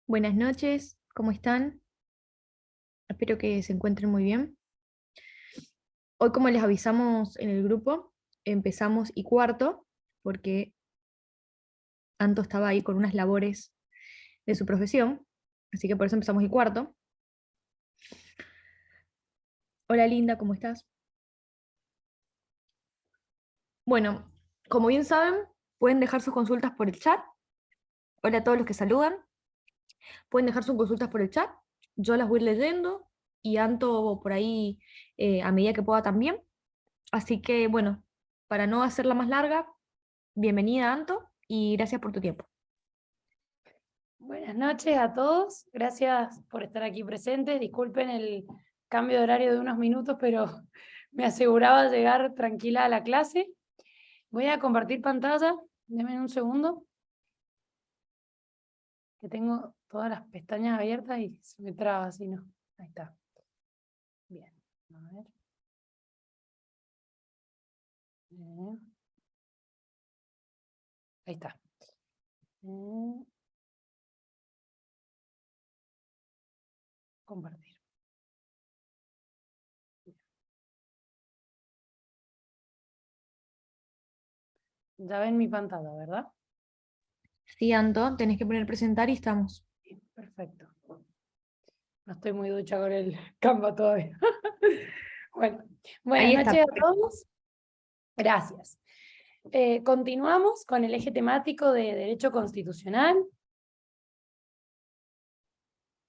Buenas noches, ¿cómo están? Espero que se encuentren muy bien. Hoy, como les avisamos en el grupo, empezamos y cuarto, porque Anto estaba ahí con unas labores de su profesión, así que por eso empezamos y cuarto. Hola Linda, ¿cómo estás? Bueno, como bien saben, pueden dejar sus consultas por el chat. Hola a todos los que saludan. Pueden dejar sus consultas por el chat. Yo las voy leyendo y Anto por ahí a medida que pueda también. Así que bueno, para no hacerla más larga, bienvenida, Anto, y gracias por tu tiempo. Buenas noches a todos, gracias por estar aquí presentes. Disculpen el cambio de horario de unos minutos, pero me aseguraba llegar tranquila a la clase. Voy a compartir pantalla, denme un segundo, que tengo todas las pestañas abiertas y se me traba, si no. Ahí está. Bien, a ver. Ahí está. Compartir. Ya ven mi pantalla, ¿verdad? Sí, Anto, tenés que poner presentar y estamos. Sí, perfecto. No estoy muy ducha con el Canva todavía. Bueno, buenas Ahí está, noches a perfecto. todos. Gracias. Continuamos con el eje temático de Derecho Constitucional.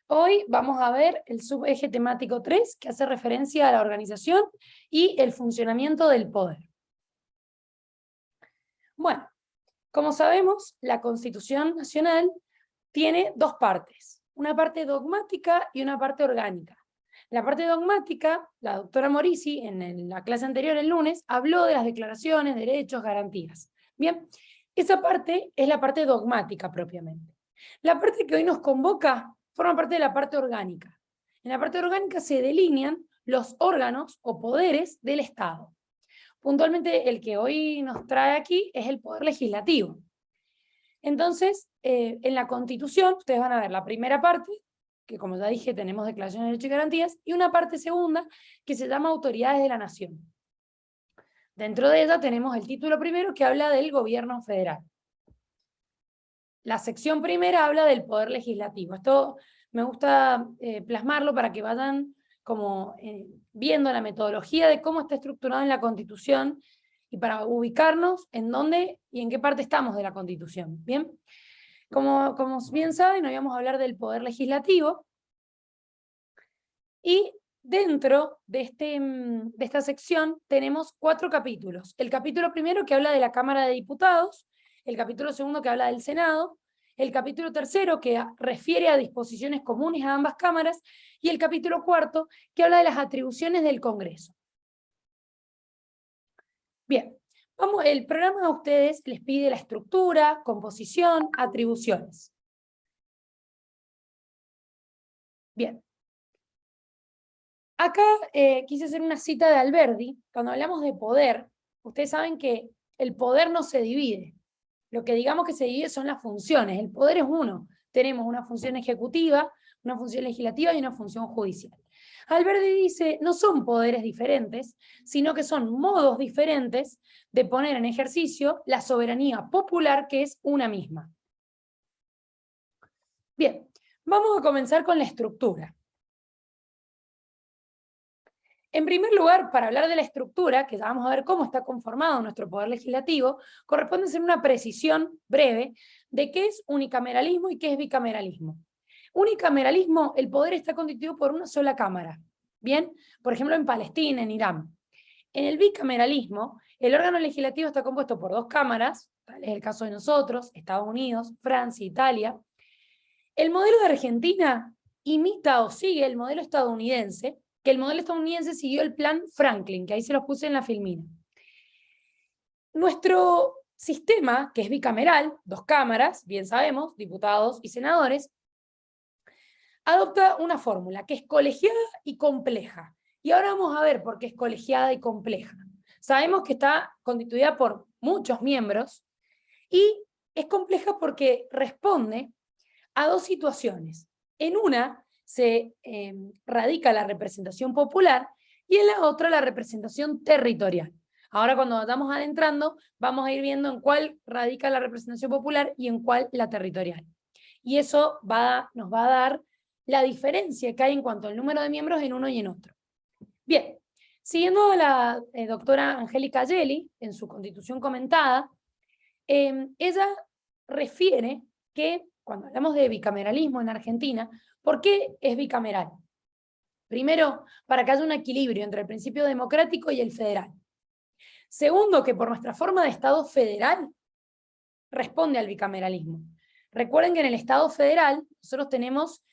Hoy vamos a ver el subeje temático 3, que hace referencia a la organización y el funcionamiento del poder. Bueno, como sabemos, la Constitución Nacional tiene dos partes, una parte dogmática y una parte orgánica. La parte dogmática, la doctora Morisi, en la clase anterior, el lunes, habló de las declaraciones, derechos, garantías. Bien, esa parte es la parte dogmática propiamente. La parte que hoy nos convoca forma parte de la parte orgánica. En la parte orgánica se delinean los órganos o poderes del Estado. Puntualmente, el que hoy nos trae aquí es el poder legislativo. Entonces, en la Constitución, ustedes van a ver la primera parte, que como ya dije, tenemos declaraciones de derechos y garantías, y una parte segunda, que se llama autoridades de la nación. Dentro de ella tenemos el título primero, que habla del gobierno federal. La sección primera habla del poder legislativo. Esto me gusta plasmarlo para que vayan como viendo la metodología de cómo está estructurado en la Constitución y para ubicarnos en dónde y en qué parte estamos de la Constitución. ¿Bien? Como bien saben, hoy vamos a hablar del poder legislativo y dentro de esta sección tenemos 4 capítulos. El capítulo primero que habla de la Cámara de Diputados, el capítulo segundo que habla del Senado, el capítulo tercero que refiere a disposiciones comunes a ambas cámaras y el capítulo cuarto que habla de las atribuciones del Congreso. Bien, el programa a ustedes les pide la estructura, composición, atribuciones. Bien. Acá quise hacer una cita de Alberdi. Cuando hablamos de poder, ustedes saben que el poder no se divide. Lo que digamos que se divide son las funciones. El poder es uno. Tenemos una función ejecutiva, una función legislativa y una función judicial. Alberdi dice, no son poderes diferentes, sino que son modos diferentes de poner en ejercicio la soberanía popular, que es una misma. Bien, vamos a comenzar con la estructura. En primer lugar, para hablar de la estructura, que ya vamos a ver cómo está conformado nuestro poder legislativo, corresponde hacer una precisión breve de qué es unicameralismo y qué es bicameralismo. Unicameralismo, el poder está constituido por una sola cámara. Bien, por ejemplo, en Palestina, en Irán. En el bicameralismo, el órgano legislativo está compuesto por 2 cámaras, tal es el caso de nosotros, Estados Unidos, Francia, Italia. El modelo de Argentina imita o sigue el modelo estadounidense, que el modelo estadounidense siguió el plan Franklin, que ahí se los puse en la filmina. Nuestro sistema, que es bicameral, 2 cámaras, bien sabemos, diputados y senadores, adopta una fórmula que es colegiada y compleja. Y ahora vamos a ver por qué es colegiada y compleja. Sabemos que está constituida por muchos miembros y es compleja porque responde a dos situaciones. En una se radica la representación popular y en la otra la representación territorial. Ahora cuando vayamos adentrando, vamos a ir viendo en cuál radica la representación popular y en cuál la territorial. Y eso nos va a dar la diferencia que hay en cuanto al número de miembros en uno y en otro. Bien, siguiendo a la doctora Angélica Gelli, en su Constitución comentada, ella refiere que cuando hablamos de bicameralismo en Argentina, ¿por qué es bicameral? Primero, para que haya un equilibrio entre el principio democrático y el federal. Segundo, que por nuestra forma de Estado federal responde al bicameralismo. Recuerden que en el Estado federal nosotros tenemos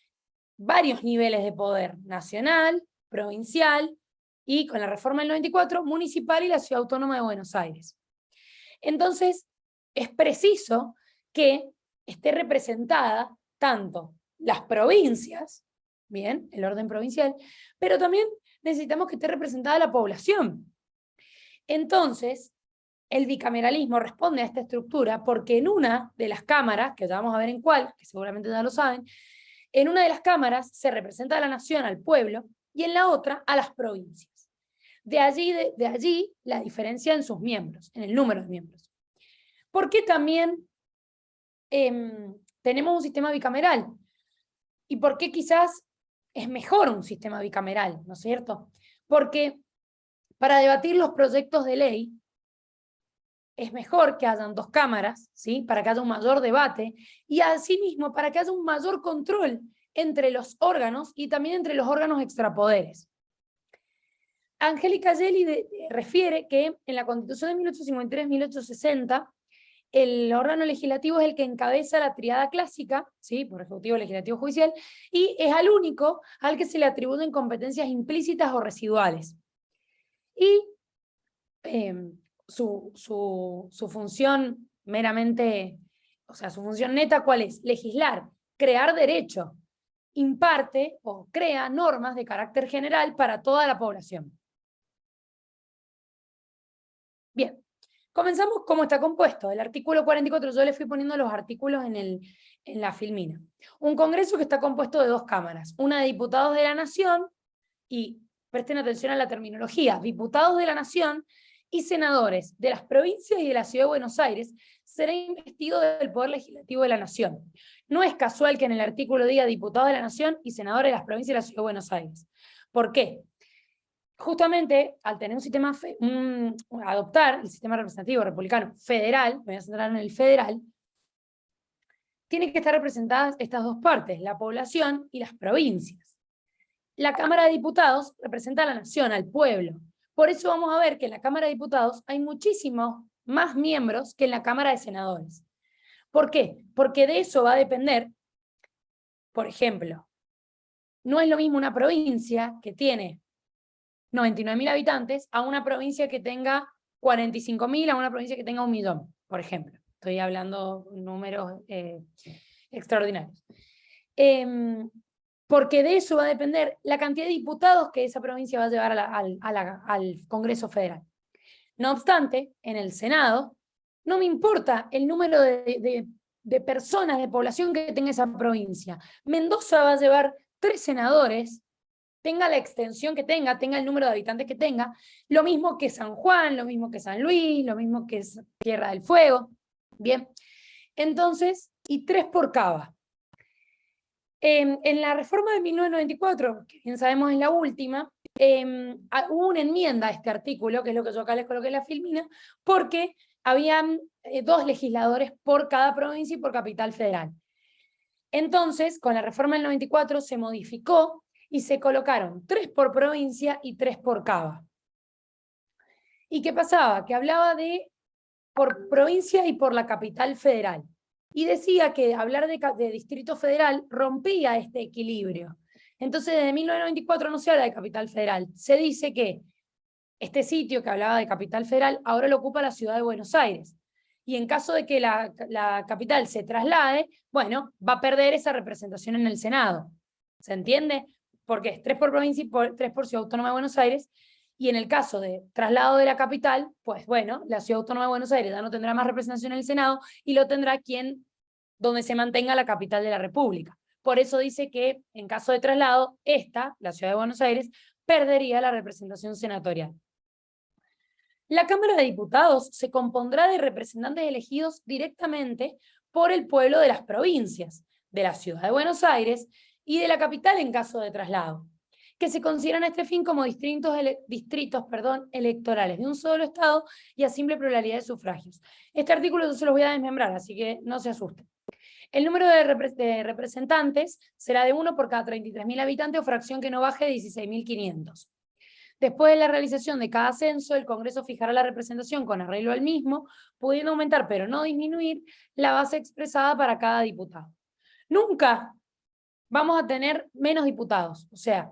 varios niveles de poder: nacional, provincial y, con la reforma del 94, municipal y la Ciudad Autónoma de Buenos Aires. Entonces, es preciso que esté representada tanto las provincias, bien, el orden provincial, pero también necesitamos que esté representada la población. Entonces, el bicameralismo responde a esta estructura porque en una de las cámaras, que ya vamos a ver en cuál, que seguramente ya lo saben, en una de las cámaras se representa a la nación, al pueblo, y en la otra a las provincias. De allí la diferencia en sus miembros, en el número de miembros. ¿Por qué también tenemos un sistema bicameral? ¿Y por qué quizás es mejor un sistema bicameral, ¿no es cierto? Porque para debatir los proyectos de ley es mejor que hayan dos cámaras, ¿sí? Para que haya un mayor debate y asimismo para que haya un mayor control entre los órganos y también entre los órganos extrapoderes. Angélica Gelli refiere que en la Constitución de 1853-1860 el órgano legislativo es el que encabeza la triada clásica, ¿sí? Por ejecutivo, legislativo, judicial, y es al único al que se le atribuyen competencias implícitas o residuales. Y su función meramente, o sea, su función neta, ¿cuál es? Legislar, crear derecho, imparte o crea normas de carácter general para toda la población. Bien, comenzamos cómo está compuesto. El artículo 44, yo le fui poniendo los artículos en la filmina. Un Congreso que está compuesto de dos cámaras, una de diputados de la Nación, y presten atención a la terminología, diputados de la Nación y senadores de las provincias y de la Ciudad de Buenos Aires, será investido del Poder Legislativo de la Nación. No es casual que en el artículo diga diputados de la Nación y senadores de las provincias y de la Ciudad de Buenos Aires. ¿Por qué? Justamente al tener un sistema, adoptar el sistema representativo republicano federal, me voy a centrar en el federal, tienen que estar representadas estas dos partes, la población y las provincias. La Cámara de Diputados representa a la nación, al pueblo. Por eso vamos a ver que en la Cámara de Diputados hay muchísimos más miembros que en la Cámara de Senadores. ¿Por qué? Porque de eso va a depender, por ejemplo, no es lo mismo una provincia que tiene 99.000 habitantes a una provincia que tenga 45.000, a una provincia que tenga 1.000.000, por ejemplo. Estoy hablando números extraordinarios. Porque de eso va a depender la cantidad de diputados que esa provincia va a llevar al Congreso Federal. No obstante, en el Senado, no me importa el número de personas, de población que tenga esa provincia. Mendoza va a llevar 3 senadores, tenga la extensión que tenga el número de habitantes que tenga, lo mismo que San Juan, lo mismo que San Luis, lo mismo que Tierra del Fuego. Bien, entonces, y 3 por Cava. En la reforma de 1994, que bien sabemos es la última, hubo una enmienda a este artículo, que es lo que yo acá les coloqué en la filmina, porque habían 2 legisladores por cada provincia y por capital federal. Entonces, con la reforma del 94 se modificó y se colocaron 3 por provincia y 3 por Cava. ¿Y qué pasaba? Que hablaba de por provincia y por la capital federal. Y decía que hablar de Distrito Federal rompía este equilibrio. Entonces, desde 1994 no se habla de capital federal. Se dice que este sitio que hablaba de capital federal ahora lo ocupa la ciudad de Buenos Aires. Y en caso de que la capital se traslade, bueno, va a perder esa representación en el Senado. ¿Se entiende? Porque es 3 por provincia y 3 por Ciudad Autónoma de Buenos Aires. Y en el caso de traslado de la capital, pues bueno, la Ciudad Autónoma de Buenos Aires ya no tendrá más representación en el Senado y lo tendrá quien donde se mantenga la capital de la República. Por eso dice que, en caso de traslado, la ciudad de Buenos Aires, perdería la representación senatorial. La Cámara de Diputados se compondrá de representantes elegidos directamente por el pueblo de las provincias, de la ciudad de Buenos Aires y de la capital en caso de traslado, que se consideran a este fin como distritos electorales de un solo estado y a simple pluralidad de sufragios. Este artículo yo se los voy a desmembrar, así que no se asusten. El número de representantes será de 1 por cada 33.000 habitantes o fracción que no baje de 16.500. Después de la realización de cada censo, el Congreso fijará la representación con arreglo al mismo, pudiendo aumentar, pero no disminuir, la base expresada para cada diputado. Nunca vamos a tener menos diputados. O sea,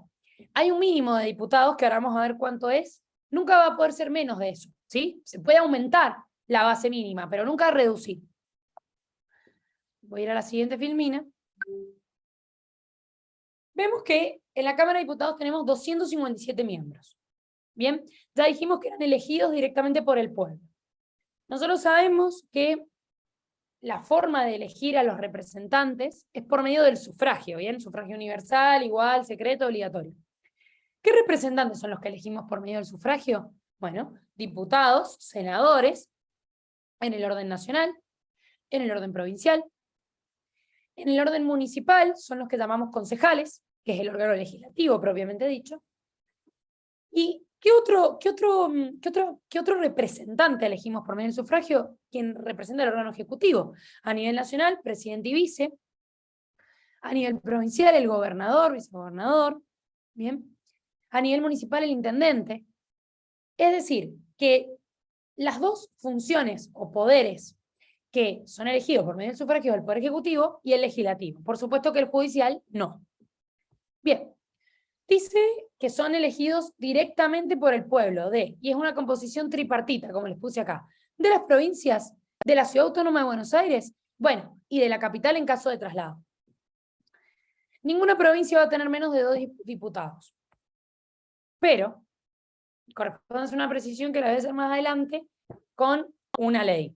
hay un mínimo de diputados, que ahora vamos a ver cuánto es. Nunca va a poder ser menos de eso, ¿sí? Se puede aumentar la base mínima, pero nunca reducir. Voy a ir a la siguiente filmina. Vemos que en la Cámara de Diputados tenemos 257 miembros. Bien, ya dijimos que eran elegidos directamente por el pueblo. Nosotros sabemos que la forma de elegir a los representantes es por medio del sufragio, ¿bien? Sufragio universal, igual, secreto, obligatorio. ¿Qué representantes son los que elegimos por medio del sufragio? Bueno, diputados, senadores, en el orden nacional, en el orden provincial. En el orden municipal son los que llamamos concejales, que es el órgano legislativo propiamente dicho. ¿Y qué otro representante elegimos por medio del sufragio? Quien representa el órgano ejecutivo. A nivel nacional, presidente y vice. A nivel provincial, el gobernador, vicegobernador. Bien. A nivel municipal, el intendente. Es decir, que las dos funciones o poderes que son elegidos por medio del sufragio del Poder Ejecutivo y el Legislativo. Por supuesto que el judicial no. Bien, dice que son elegidos directamente por el pueblo y es una composición tripartita, como les puse acá, de las provincias, de la Ciudad Autónoma de Buenos Aires, bueno, y de la capital en caso de traslado. Ninguna provincia va a tener menos de 2 diputados. Pero corresponde hacer una precisión que la voy a hacer más adelante con una ley.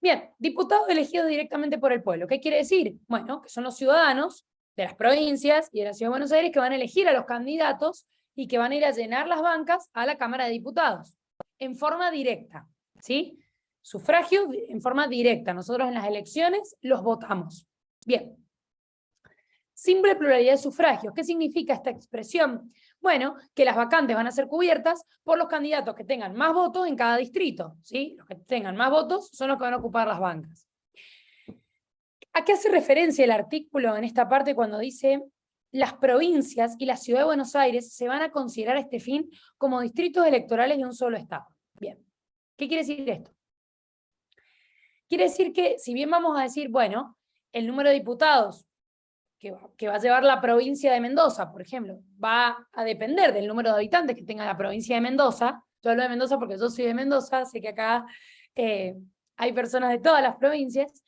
Bien, diputados elegidos directamente por el pueblo. ¿Qué quiere decir? Bueno, que son los ciudadanos de las provincias y de la Ciudad de Buenos Aires que van a elegir a los candidatos y que van a ir a llenar las bancas a la Cámara de Diputados, en forma directa, ¿sí? Sufragio en forma directa. Nosotros en las elecciones los votamos. Bien. Simple pluralidad de sufragios. ¿Qué significa esta expresión? Bueno, que las vacantes van a ser cubiertas por los candidatos que tengan más votos en cada distrito, ¿sí? Los que tengan más votos son los que van a ocupar las bancas. ¿A qué hace referencia el artículo en esta parte cuando dice las provincias y la Ciudad de Buenos Aires se van a considerar a este fin como distritos electorales de un solo estado? Bien, ¿qué quiere decir esto? Quiere decir que, si bien vamos a decir, bueno, el número de diputados que va a llevar la provincia de Mendoza, por ejemplo, va a depender del número de habitantes que tenga la provincia de Mendoza. Yo hablo de Mendoza porque yo soy de Mendoza, sé que acá hay personas de todas las provincias.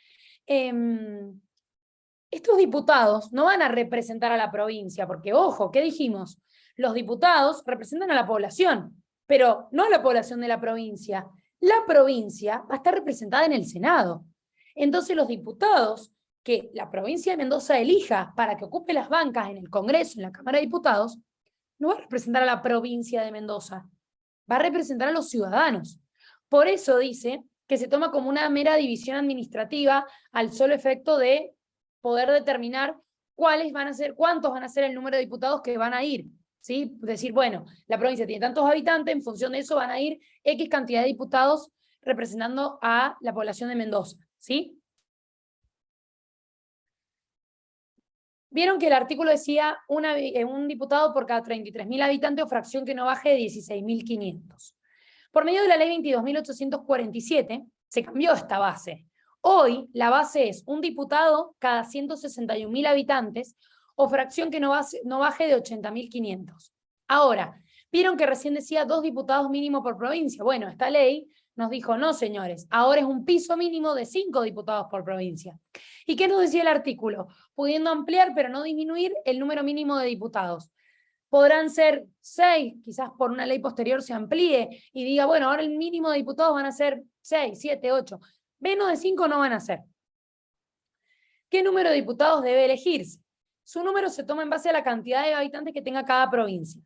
Estos diputados no van a representar a la provincia, porque, ojo, ¿qué dijimos? Los diputados representan a la población, pero no a la población de la provincia. La provincia va a estar representada en el Senado. Entonces los diputados que la provincia de Mendoza elija para que ocupe las bancas en el Congreso, en la Cámara de Diputados, no va a representar a la provincia de Mendoza, va a representar a los ciudadanos. Por eso dice que se toma como una mera división administrativa al solo efecto de poder determinar cuántos van a ser el número de diputados que van a ir. ¿Sí? Decir, bueno, la provincia tiene tantos habitantes, en función de eso van a ir X cantidad de diputados representando a la población de Mendoza. ¿Sí? Vieron que el artículo decía un diputado por cada 33.000 habitantes o fracción que no baje de 16.500. Por medio de la ley 22.847 se cambió esta base. Hoy la base es un diputado cada 161.000 habitantes o fracción que no baje de 80.500. Ahora, vieron que recién decía 2 diputados mínimo por provincia. Bueno, esta ley nos dijo, no señores, ahora es un piso mínimo de 5 diputados por provincia. ¿Y qué nos decía el artículo? Pudiendo ampliar pero no disminuir el número mínimo de diputados. Podrán ser 6, quizás por una ley posterior se amplíe y diga, bueno, ahora el mínimo de diputados van a ser 6, 7, 8. Menos de 5 no van a ser. ¿Qué número de diputados debe elegirse? Su número se toma en base a la cantidad de habitantes que tenga cada provincia.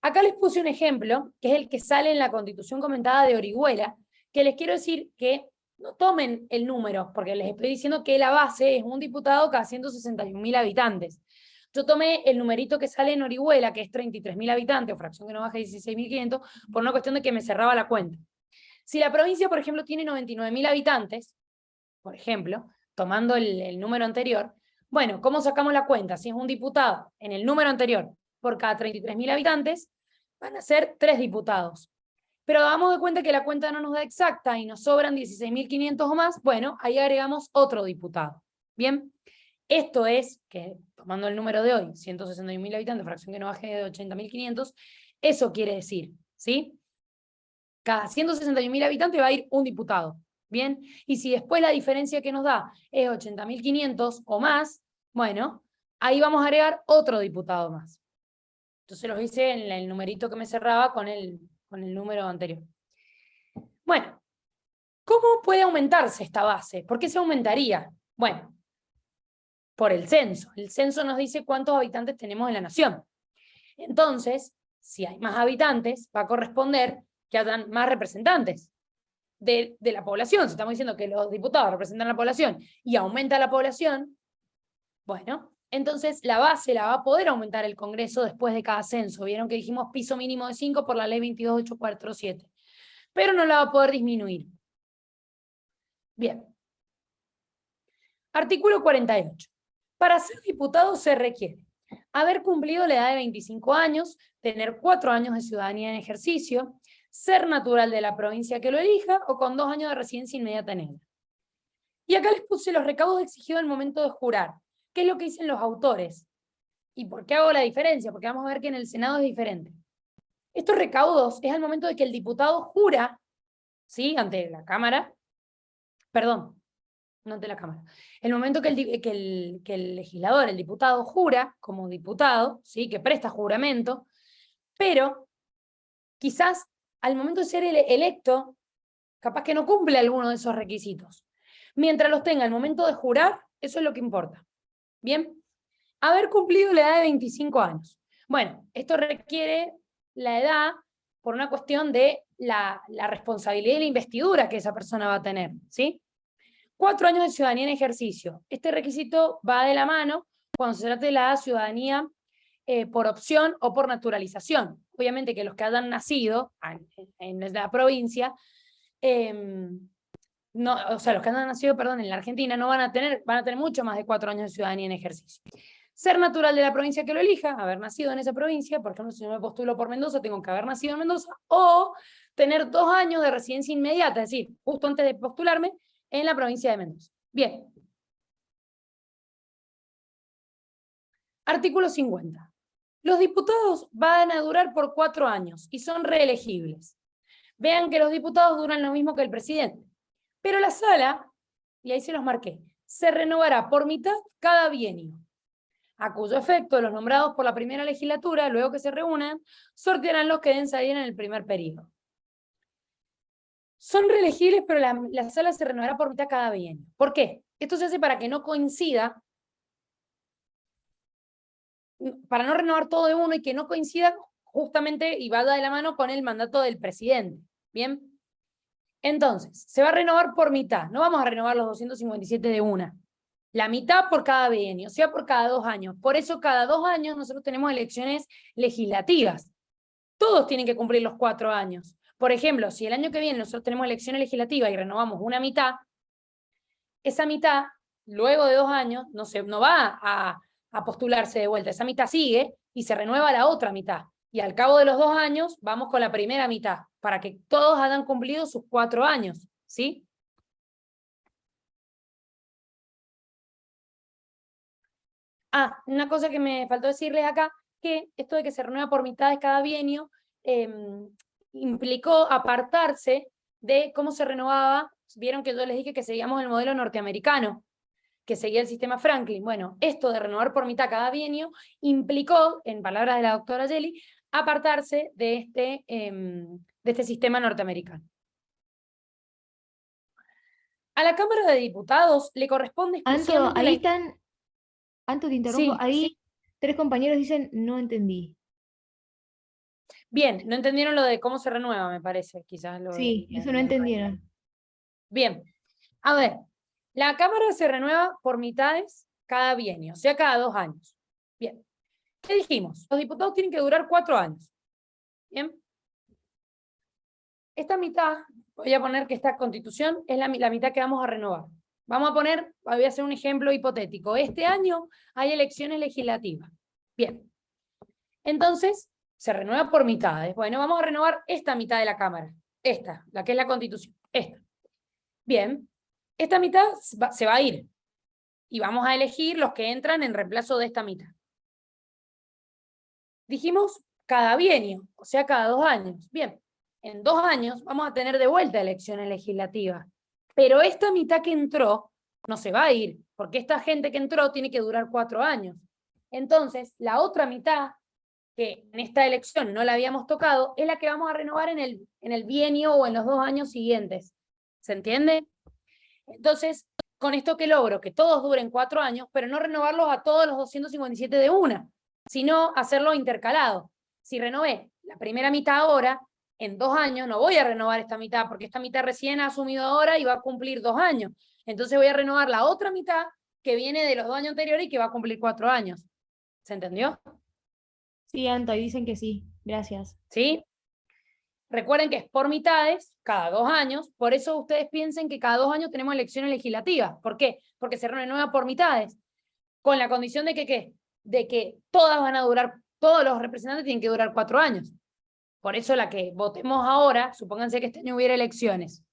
Acá les puse un ejemplo, que es el que sale en la Constitución comentada de Orihuela, que les quiero decir que no tomen el número, porque les estoy diciendo que la base es un diputado cada 161.000 habitantes. Yo tomé el numerito que sale en Orihuela, que es 33.000 habitantes, o fracción que no baja 16.500, por una cuestión de que me cerraba la cuenta. Si la provincia, por ejemplo, tiene 99.000 habitantes, por ejemplo, tomando el número anterior, bueno, ¿cómo sacamos la cuenta? Si es un diputado en el número anterior por cada 33.000 habitantes, van a ser 3 diputados. Pero damos de cuenta que la cuenta no nos da exacta y nos sobran 16.500 o más, bueno, ahí agregamos otro diputado. Bien, esto es, que tomando el número de hoy, 161.000 habitantes, fracción que no baje de 80.500, eso quiere decir, ¿sí? Cada 161.000 habitantes va a ir un diputado. Bien, y si después la diferencia que nos da es 80.500 o más, bueno, ahí vamos a agregar otro diputado más. Entonces los hice en el numerito que me cerraba con el número anterior. Bueno, ¿cómo puede aumentarse esta base? ¿Por qué se aumentaría? Bueno, por el censo. El censo nos dice cuántos habitantes tenemos en la nación. Entonces, si hay más habitantes, va a corresponder que hayan más representantes de la población. Si estamos diciendo que los diputados representan la población y aumenta la población, bueno, entonces la base la va a poder aumentar el Congreso después de cada censo. Vieron que dijimos piso mínimo de 5 por la ley 22847. Pero no la va a poder disminuir. Bien. Artículo 48. Para ser diputado se requiere haber cumplido la edad de 25 años, tener 4 años de ciudadanía en ejercicio, ser natural de la provincia que lo elija o con 2 años de residencia inmediata en ella. Y acá les puse los recaudos exigidos al momento de jurar. ¿Qué es lo que dicen los autores? ¿Y por qué hago la diferencia? Porque vamos a ver que en el Senado es diferente. Estos recaudos es al momento de que el diputado jura, ¿sí? Ante la Cámara, perdón, no ante la Cámara. El momento que el legislador, el diputado, jura como diputado, ¿sí? Que presta juramento, pero quizás al momento de ser electo, capaz que no cumple alguno de esos requisitos. Mientras los tenga al momento de jurar, eso es lo que importa. Bien, haber cumplido la edad de 25 años. Bueno, esto requiere la edad por una cuestión de la responsabilidad y la investidura que esa persona va a tener, ¿sí? 4 años de ciudadanía en ejercicio. Este requisito va de la mano cuando se trata de la ciudadanía por opción o por naturalización. Obviamente que los que hayan nacido en la provincia, no, o sea, los que han nacido, perdón, en la Argentina no van a tener mucho más de 4 años de ciudadanía en ejercicio. Ser natural de la provincia que lo elija, haber nacido en esa provincia, por ejemplo, si yo me postulo por Mendoza, tengo que haber nacido en Mendoza, o tener 2 años de residencia inmediata, es decir, justo antes de postularme, en la provincia de Mendoza. Bien. Artículo 50. Los diputados van a durar por 4 años y son reelegibles. Vean que los diputados duran lo mismo que el presidente. Pero la sala, y ahí se los marqué, se renovará por mitad cada bienio, a cuyo efecto los nombrados por la primera legislatura, luego que se reúnan, sortearán los que deben salir en el primer periodo. Son reelegibles, pero la sala se renovará por mitad cada bienio. ¿Por qué? Esto se hace para que no coincida, para no renovar todo de uno y que no coincida justamente y vaya de la mano con el mandato del presidente. ¿Bien? Entonces, se va a renovar por mitad. No vamos a renovar los 257 de una. La mitad por cada bienio, o sea, por cada 2 años. Por eso cada 2 años nosotros tenemos elecciones legislativas. Todos tienen que cumplir los 4 años. Por ejemplo, si el año que viene nosotros tenemos elecciones legislativas y renovamos una mitad, esa mitad, luego de 2 años, no va a postularse de vuelta. Esa mitad sigue y se renueva la otra mitad. Y al cabo de los 2 años, vamos con la primera mitad, para que todos hayan cumplido sus 4 años, ¿sí? Una cosa que me faltó decirles acá, que esto de que se renueva por mitades cada bienio, implicó apartarse de cómo se renovaba. Vieron que yo les dije que seguíamos el modelo norteamericano, que seguía el sistema Franklin. Bueno, esto de renovar por mitad cada bienio implicó, en palabras de la doctora Yeli, apartarse de este sistema norteamericano. A la Cámara de Diputados le corresponde Anto, exclusivamente ahí están, Anto, te interrumpo, Sí, ahí 3 compañeros dicen, no entendí. bien, no entendieron lo de cómo se renueva, me parece, quizás lo Sí, eso no entendieron. Bien, a ver, la Cámara se renueva por mitades cada bienio, o sea, cada 2 años. Bien, ¿qué dijimos? Los diputados tienen que durar 4 años. Bien, esta mitad, voy a poner que esta constitución es la mitad que vamos a renovar. Vamos a poner, voy a hacer un ejemplo hipotético. Este año hay elecciones legislativas. Bien, entonces se renueva por mitades. Bueno, vamos a renovar esta mitad de la Cámara. Esta, la que es la constitución. Esta. Bien, esta mitad se va a ir. Y vamos a elegir los que entran en reemplazo de esta mitad. Dijimos cada bienio, o sea, cada 2 años. Bien, en 2 años vamos a tener de vuelta elecciones legislativas. Pero esta mitad que entró no se va a ir, porque esta gente que entró tiene que durar 4 años. Entonces, la otra mitad, que en esta elección no la habíamos tocado, es la que vamos a renovar en el bienio o en los 2 años siguientes. ¿Se entiende? Entonces, con esto que logro, que todos duren 4 años, pero no renovarlos a todos los 257 de una, sino hacerlo intercalado. Si renové la primera mitad ahora, en 2 años no voy a renovar esta mitad, porque esta mitad recién ha asumido ahora y va a cumplir 2 años. Entonces voy a renovar la otra mitad que viene de los 2 años anteriores y que va a cumplir 4 años. ¿Se entendió? Sí, Anto, ahí dicen que sí. Gracias. ¿Sí? Recuerden que es por mitades, cada 2 años, por eso ustedes piensen que cada 2 años tenemos elecciones legislativas. ¿Por qué? Porque se renueva por mitades, con la condición de que, ¿qué? De que todas van a durar, todos los representantes tienen que durar 4 años. Por eso la que votemos ahora, supónganse que este año hubiera elecciones,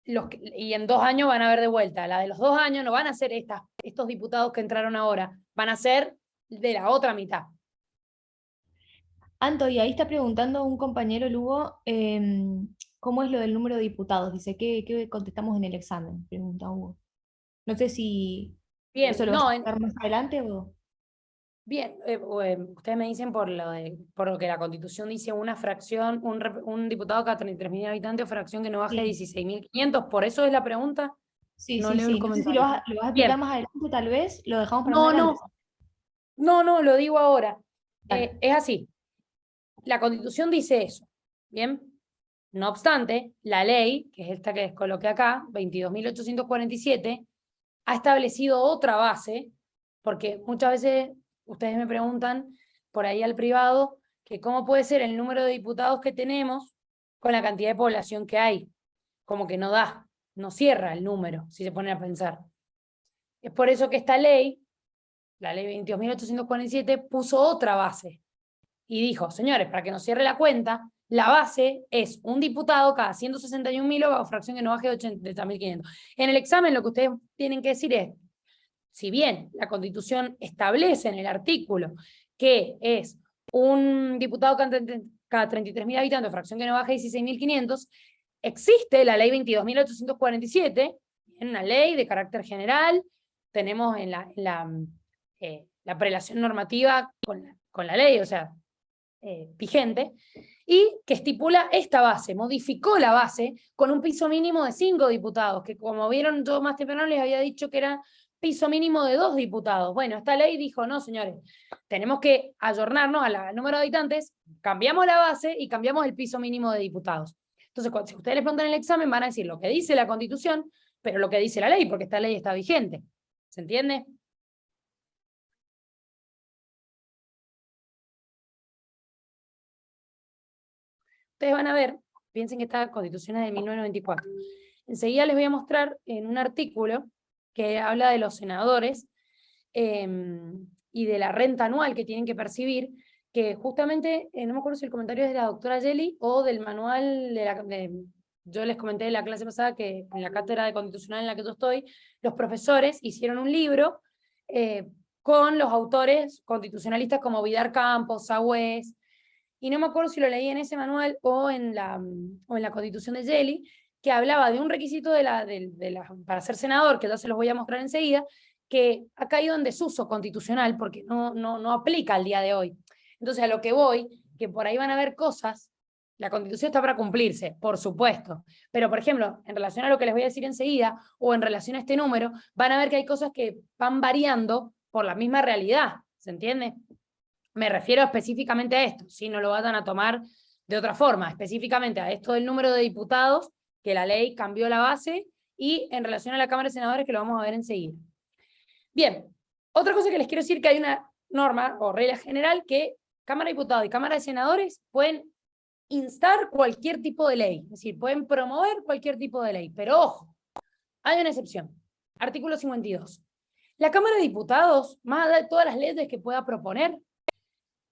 y en 2 años van a haber de vuelta. La de los 2 años no van a ser estos diputados que entraron ahora, van a ser de la otra mitad. Anto, y ahí está preguntando un compañero, Lugo, ¿cómo es lo del número de diputados? Dice, ¿qué contestamos en el examen? Pregunta Hugo. No sé si Bien, eso lo vas a no, explicar más adelante o... bien, ustedes me dicen por lo que la Constitución dice una fracción, un diputado cada 33.000 habitantes o fracción que no baje de Sí, 16.500, ¿por eso es la pregunta? sí, No sí, leo el sí. No sé si lo comentario. vas a explicar Bien, más adelante, tal vez, lo dejamos para más no, adelante. no, lo digo ahora. Dale. Es así, la Constitución dice eso, ¿bien? No obstante, la ley, que es esta que coloqué acá, 22.847, ha establecido otra base, porque muchas veces ustedes me preguntan por ahí al privado que cómo puede ser el número de diputados que tenemos con la cantidad de población que hay. Como que no da, no cierra el número, si se ponen a pensar. Es por eso que esta ley, la ley 22.847, puso otra base y dijo, señores, para que nos cierre la cuenta, la base es un diputado cada 161.000 o fracción que no baje de 80.500. En el examen lo que ustedes tienen que decir es, si bien la Constitución establece en el artículo que es un diputado cada 33.000 habitantes o fracción que no baje de 16.500, existe la ley 22.847, una ley de carácter general, tenemos en la prelación normativa con la ley, o sea, vigente, y que estipula esta base, modificó la base con un piso mínimo de 5 diputados, que como vieron yo más temprano les había dicho que era piso mínimo de 2 diputados. Bueno, esta ley dijo, no señores, tenemos que ayornarnos al número de habitantes, cambiamos la base y cambiamos el piso mínimo de diputados. Entonces, si ustedes les preguntan en el examen, van a decir lo que dice la Constitución, pero lo que dice la ley, porque esta ley está vigente. ¿Se entiende? Ustedes van a ver, piensen que esta Constitución es de 1994. Enseguida les voy a mostrar en un artículo que habla de los senadores y de la renta anual que tienen que percibir, que justamente, no me acuerdo si el comentario es de la doctora Yeli o del manual yo les comenté en la clase pasada que en la cátedra de constitucional en la que yo estoy, los profesores hicieron un libro con los autores constitucionalistas como Vidar Campos, Sagüez, y no me acuerdo si lo leí en ese manual o en la Constitución de Yeli, que hablaba de un requisito para ser senador, que ya se los voy a mostrar enseguida, que ha caído en desuso constitucional porque no aplica al día de hoy. Entonces, a lo que voy, que por ahí van a haber cosas la Constitución está para cumplirse, por supuesto. Pero, por ejemplo, en relación a lo que les voy a decir enseguida, o en relación a este número, van a ver que hay cosas que van variando por la misma realidad. ¿Se entiende? Me refiero específicamente a esto, si no lo vayan a tomar de otra forma, específicamente a esto del número de diputados, que la ley cambió la base, y en relación a la Cámara de Senadores, que lo vamos a ver enseguida. Bien, otra cosa que les quiero decir, que hay una norma o regla general que Cámara de Diputados y Cámara de Senadores pueden instar cualquier tipo de ley, es decir, pueden promover cualquier tipo de ley, pero ojo, hay una excepción. Artículo 52. La Cámara de Diputados, más allá de todas las leyes que pueda proponer,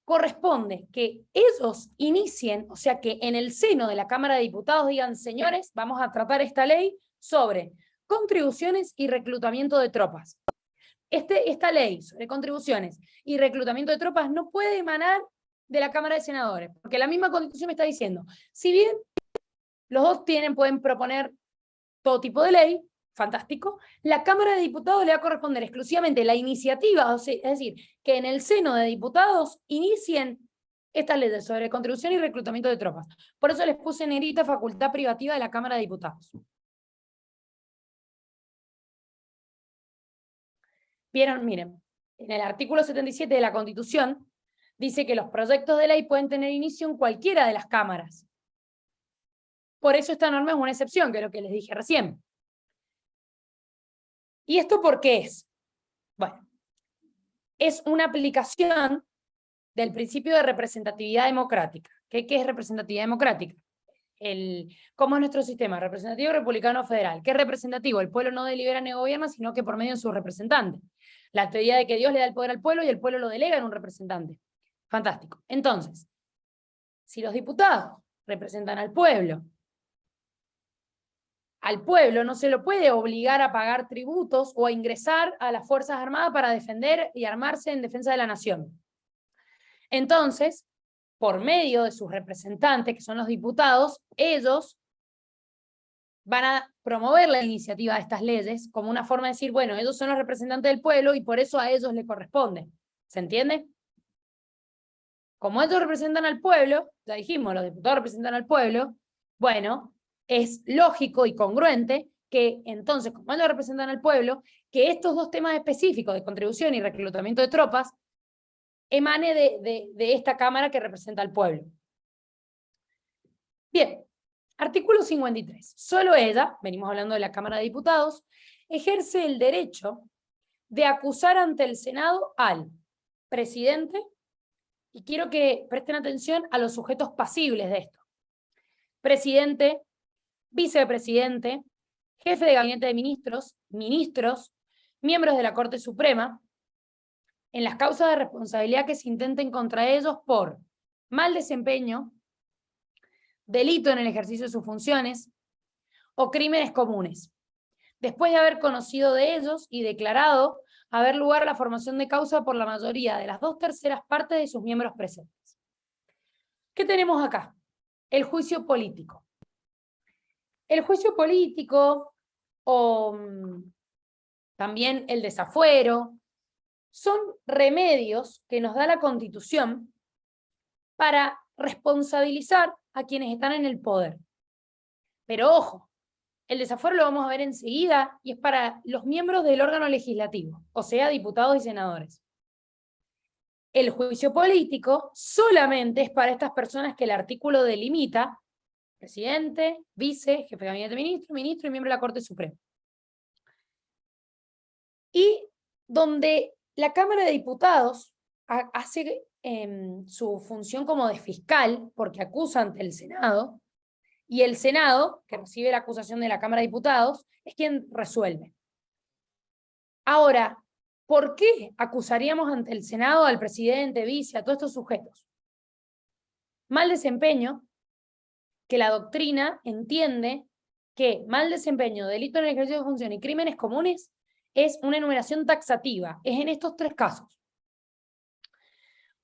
corresponde que ellos inicien, o sea, que en el seno de la Cámara de Diputados digan, señores, vamos a tratar esta ley sobre contribuciones y reclutamiento de tropas. Esta ley sobre contribuciones y reclutamiento de tropas no puede emanar de la Cámara de Senadores, porque la misma Constitución me está diciendo, si bien los dos pueden proponer todo tipo de ley, fantástico, la Cámara de Diputados le va a corresponder exclusivamente la iniciativa, o sea, es decir, que en el seno de diputados inicien estas leyes sobre contribución y reclutamiento de tropas. Por eso les puse en negrita facultad privativa de la Cámara de Diputados. ¿Vieron? Miren, en el artículo 77 de la Constitución dice que los proyectos de ley pueden tener inicio en cualquiera de las cámaras. Por eso esta norma es una excepción, que es lo que les dije recién. ¿Y esto por qué es? Bueno, es una aplicación del principio de representatividad democrática. ¿Qué es representatividad democrática? ¿Cómo es nuestro sistema? Representativo republicano federal. ¿Qué es representativo? El pueblo no delibera ni gobierna, sino que por medio de sus representantes. La teoría de que Dios le da el poder al pueblo y el pueblo lo delega en un representante. Fantástico. Entonces, si los diputados representan al pueblo no se lo puede obligar a pagar tributos o a ingresar a las Fuerzas Armadas para defender y armarse en defensa de la nación. Entonces, por medio de sus representantes, que son los diputados, ellos van a promover la iniciativa de estas leyes como una forma de decir, bueno, ellos son los representantes del pueblo y por eso a ellos les corresponde. ¿Se entiende? Como ellos representan al pueblo, ya dijimos, los diputados representan al pueblo, bueno, es lógico y congruente que entonces, como ellos representan al pueblo, que estos dos temas específicos de contribución y reclutamiento de tropas emane de esta Cámara que representa al pueblo. Bien, artículo 53. Solo ella, venimos hablando de la Cámara de Diputados, ejerce el derecho de acusar ante el Senado al presidente, y quiero que presten atención a los sujetos pasibles de esto. Presidente, vicepresidente, jefe de gabinete de ministros, ministros, miembros de la Corte Suprema, en las causas de responsabilidad que se intenten contra ellos por mal desempeño, delito en el ejercicio de sus funciones o crímenes comunes, después de haber conocido de ellos y declarado haber lugar a la formación de causa por la mayoría de las 2/3 partes de sus miembros presentes. ¿Qué tenemos acá? El juicio político. El juicio político o también el desafuero son remedios que nos da la Constitución para responsabilizar a quienes están en el poder. Pero ojo, el desafuero lo vamos a ver enseguida y es para los miembros del órgano legislativo, o sea, diputados y senadores. El juicio político solamente es para estas personas que el artículo delimita: presidente, vice, jefe de gabinete de ministro, ministro y miembro de la Corte Suprema. Y donde la Cámara de Diputados hace su función como de fiscal, porque acusa ante el Senado, y el Senado, que recibe la acusación de la Cámara de Diputados, es quien resuelve. Ahora, ¿por qué acusaríamos ante el Senado al presidente, vice, a todos estos sujetos? Mal desempeño, que la doctrina entiende que mal desempeño, delito en el ejercicio de función y crímenes comunes es una enumeración taxativa. Es en estos 3 casos.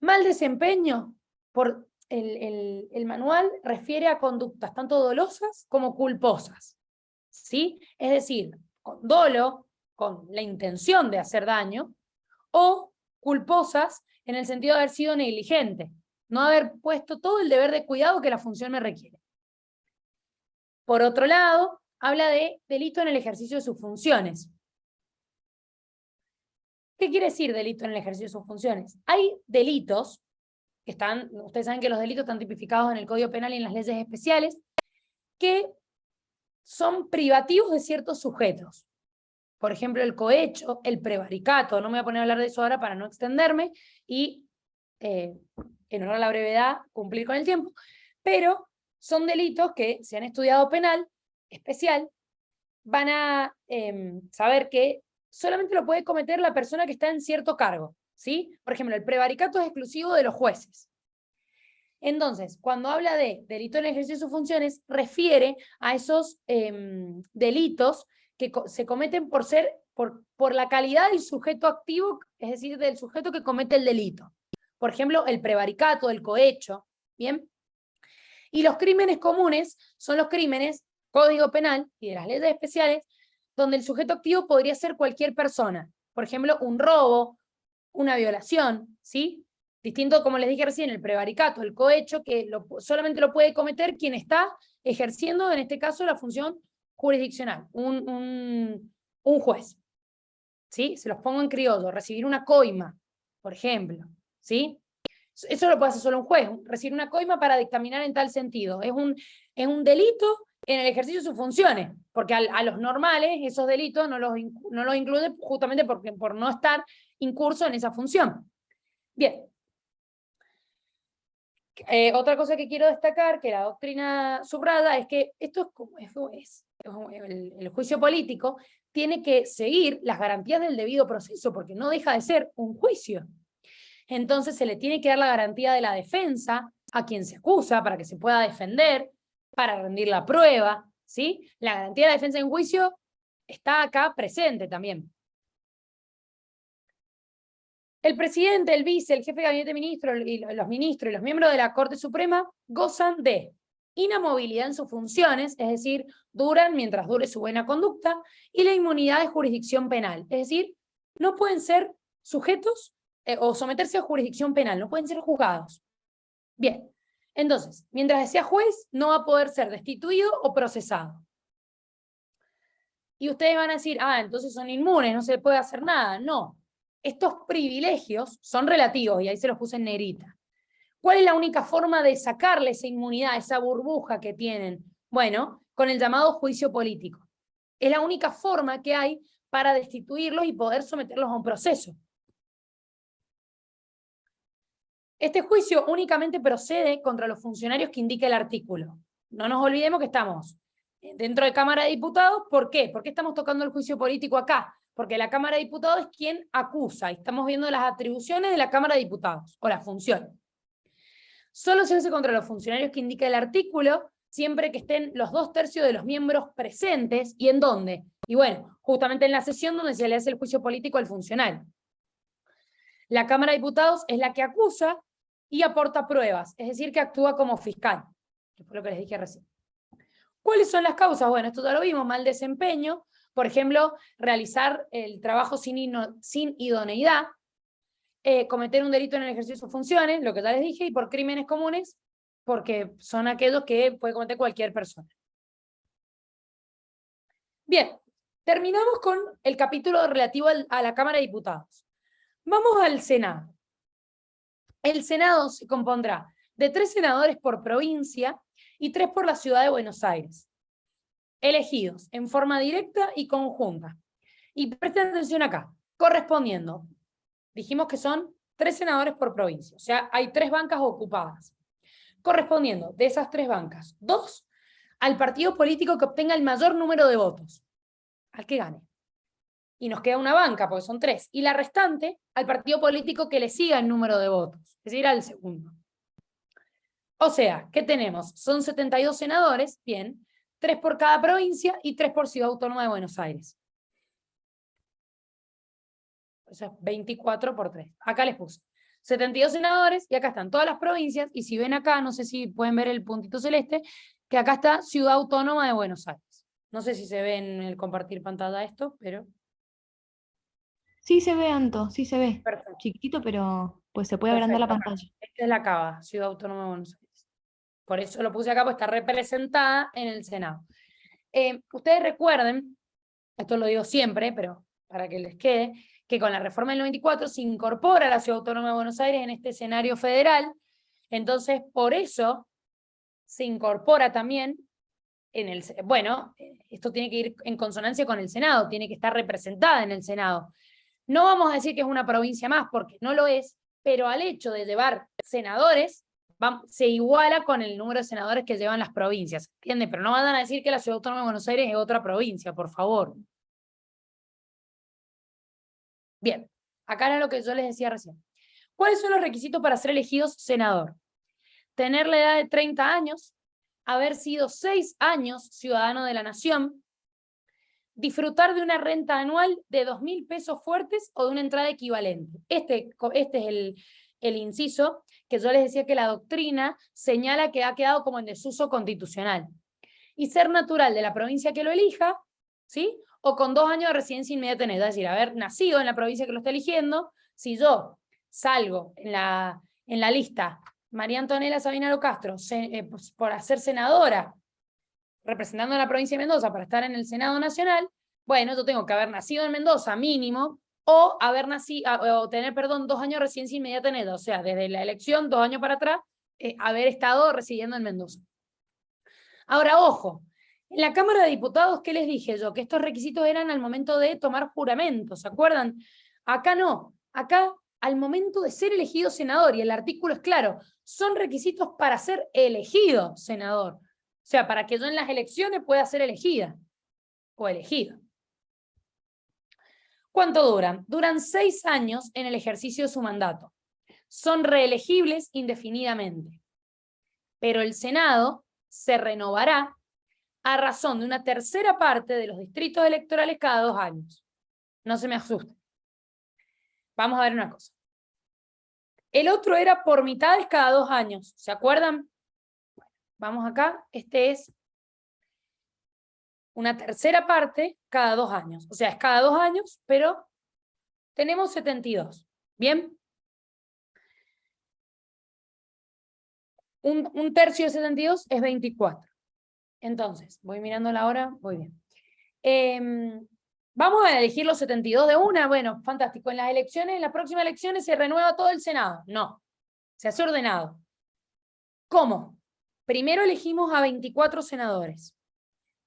Mal desempeño, por el manual refiere a conductas tanto dolosas como culposas, ¿sí? Es decir, con dolo, con la intención de hacer daño, o culposas en el sentido de haber sido negligente, no haber puesto todo el deber de cuidado que la función me requiere. Por otro lado, habla de delito en el ejercicio de sus funciones. ¿Qué quiere decir delito en el ejercicio de sus funciones? Hay delitos que están, ustedes saben que los delitos están tipificados en el Código Penal y en las leyes especiales, que son privativos de ciertos sujetos. Por ejemplo, el cohecho, el prevaricato, no me voy a poner a hablar de eso ahora para no extenderme y, en honor a la brevedad, cumplir con el tiempo, pero son delitos que, si han estudiado penal especial, van a saber que solamente lo puede cometer la persona que está en cierto cargo, ¿sí? Por ejemplo, el prevaricato es exclusivo de los jueces. Entonces, cuando habla de delito en el ejercicio de sus funciones, refiere a esos delitos que se cometen por la calidad del sujeto activo, es decir, del sujeto que comete el delito. Por ejemplo, el prevaricato, el cohecho, ¿bien? Y los crímenes comunes son los crímenes, Código Penal y de las leyes especiales, donde el sujeto activo podría ser cualquier persona. Por ejemplo, un robo, una violación, ¿sí? Distinto, como les dije recién, el prevaricato, el cohecho, que solamente lo puede cometer quien está ejerciendo, en este caso, la función jurisdiccional, un juez, ¿sí? Se los pongo en criollo, recibir una coima, por ejemplo, ¿sí? Eso lo puede hacer solo un juez, recibir una coima para dictaminar en tal sentido. Es un delito en el ejercicio de sus funciones, porque a los normales esos delitos no los incluye justamente por no estar incurso en esa función. Bien. Otra cosa que quiero destacar, que la doctrina subraya, es que esto el juicio político tiene que seguir las garantías del debido proceso, porque no deja de ser un juicio. Entonces se le tiene que dar la garantía de la defensa a quien se acusa para que se pueda defender, para rendir la prueba, ¿sí? La garantía de defensa en juicio está acá presente también. El presidente, el vice, el jefe de gabinete de ministros y los ministros y los miembros de la Corte Suprema gozan de inamovilidad en sus funciones, es decir, duran mientras dure su buena conducta, y la inmunidad de jurisdicción penal, es decir, no pueden ser sujetos o someterse a jurisdicción penal, no pueden ser juzgados. Bien, entonces, mientras sea juez, no va a poder ser destituido o procesado. Y ustedes van a decir, entonces son inmunes, no se puede hacer nada. No, estos privilegios son relativos, y ahí se los puse en negrita. ¿Cuál es la única forma de sacarle esa inmunidad, esa burbuja que tienen? Bueno, con el llamado juicio político. Es la única forma que hay para destituirlos y poder someterlos a un proceso. Este juicio únicamente procede contra los funcionarios que indica el artículo. No nos olvidemos que estamos dentro de Cámara de Diputados. ¿Por qué? ¿Por qué estamos tocando el juicio político acá? Porque la Cámara de Diputados es quien acusa, y estamos viendo las atribuciones de la Cámara de Diputados, o las funciones. Solo se hace contra los funcionarios que indica el artículo, siempre que estén los 2/3 de los miembros presentes. ¿Y en dónde? Y bueno, justamente en la sesión donde se le hace el juicio político al funcionario. La Cámara de Diputados es la que acusa y aporta pruebas, es decir, que actúa como fiscal, que fue lo que les dije recién. ¿Cuáles son las causas? Bueno, esto ya lo vimos: mal desempeño, por ejemplo, realizar el trabajo sin idoneidad, cometer un delito en el ejercicio de sus funciones, lo que ya les dije, y por crímenes comunes, porque son aquellos que puede cometer cualquier persona. Bien, terminamos con el capítulo relativo a la Cámara de Diputados. Vamos al Senado. El Senado se compondrá de 3 senadores por provincia y 3 por la ciudad de Buenos Aires, elegidos en forma directa y conjunta. Y presten atención acá, correspondiendo, dijimos que son 3 senadores por provincia, o sea, hay 3 bancas ocupadas. Correspondiendo de esas 3 bancas, 2 al partido político que obtenga el mayor número de votos, al que gane. Y nos queda una banca, porque son 3, y la restante al partido político que le siga el número de votos, es decir, al segundo. O sea, ¿qué tenemos? Son 72 senadores, bien, 3 por cada provincia y 3 por Ciudad Autónoma de Buenos Aires. O sea, 24 por 3. Acá les puse 72 senadores, y acá están todas las provincias, y si ven acá, no sé si pueden ver el puntito celeste, que acá está Ciudad Autónoma de Buenos Aires. No sé si se ve en el compartir pantalla esto, pero... Sí se ve, Anto, sí se ve. Perfecto. Chiquitito, pero Pues se puede agrandar la Perfecto. pantalla. Esta es la Cava, Ciudad Autónoma de Buenos Aires. Por eso lo puse acá, porque está representada en el Senado. Ustedes recuerden, esto lo digo siempre, pero para que les quede, que con la reforma del 94 se incorpora la Ciudad Autónoma de Buenos Aires en este escenario federal. Entonces, por eso se incorpora también en el... Bueno, esto tiene que ir en consonancia con el Senado, tiene que estar representada en el Senado. No vamos a decir que es una provincia más, porque no lo es, pero al hecho de llevar senadores, se iguala con el número de senadores que llevan las provincias, ¿entiendes? Pero no van a decir que la Ciudad Autónoma de Buenos Aires es otra provincia, por favor. Bien, acá era lo que yo les decía recién. ¿Cuáles son los requisitos para ser elegidos senador? Tener la edad de 30 años, haber sido 6 años ciudadano de la nación, disfrutar de una renta anual de 2.000 pesos fuertes o de una entrada equivalente. Este es el inciso que yo les decía que la doctrina señala que ha quedado como en desuso constitucional. Y ser natural de la provincia que lo elija, ¿sí? O con 2 años de residencia inmediata en ella, es decir, haber nacido en la provincia que lo está eligiendo. Si yo salgo en la lista María Antonella Sabinaro Castro por ser senadora representando a la provincia de Mendoza para estar en el Senado Nacional, bueno, yo tengo que haber nacido en Mendoza mínimo, o haber nacido, o tener, perdón, 2 años de residencia inmediata en ella, o sea, desde la elección, 2 años para atrás, haber estado residiendo en Mendoza. Ahora, ojo, en la Cámara de Diputados, ¿qué les dije yo? Que estos requisitos eran al momento de tomar juramento, ¿se acuerdan? Acá no, acá al momento de ser elegido senador, y el artículo es claro, son requisitos para ser elegido senador. O sea, para que yo en las elecciones pueda ser elegida o elegido. ¿Cuánto duran? Duran 6 años en el ejercicio de su mandato. Son reelegibles indefinidamente. Pero el Senado se renovará a razón de una tercera parte de los distritos electorales cada 2 años. No se me asusten. Vamos a ver una cosa. El otro era por mitades cada 2 años. ¿Se acuerdan? Vamos acá. Este es una tercera parte cada 2 años. O sea, es cada 2 años, pero tenemos 72. ¿Bien? Un tercio de 72 es 24. Entonces, voy mirando la hora, voy bien. ¿Vamos a elegir los 72 de una? Bueno, fantástico. En las elecciones, en las próximas elecciones, ¿se renueva todo el Senado? No, se hace ordenado. ¿Cómo? Primero elegimos a 24 senadores.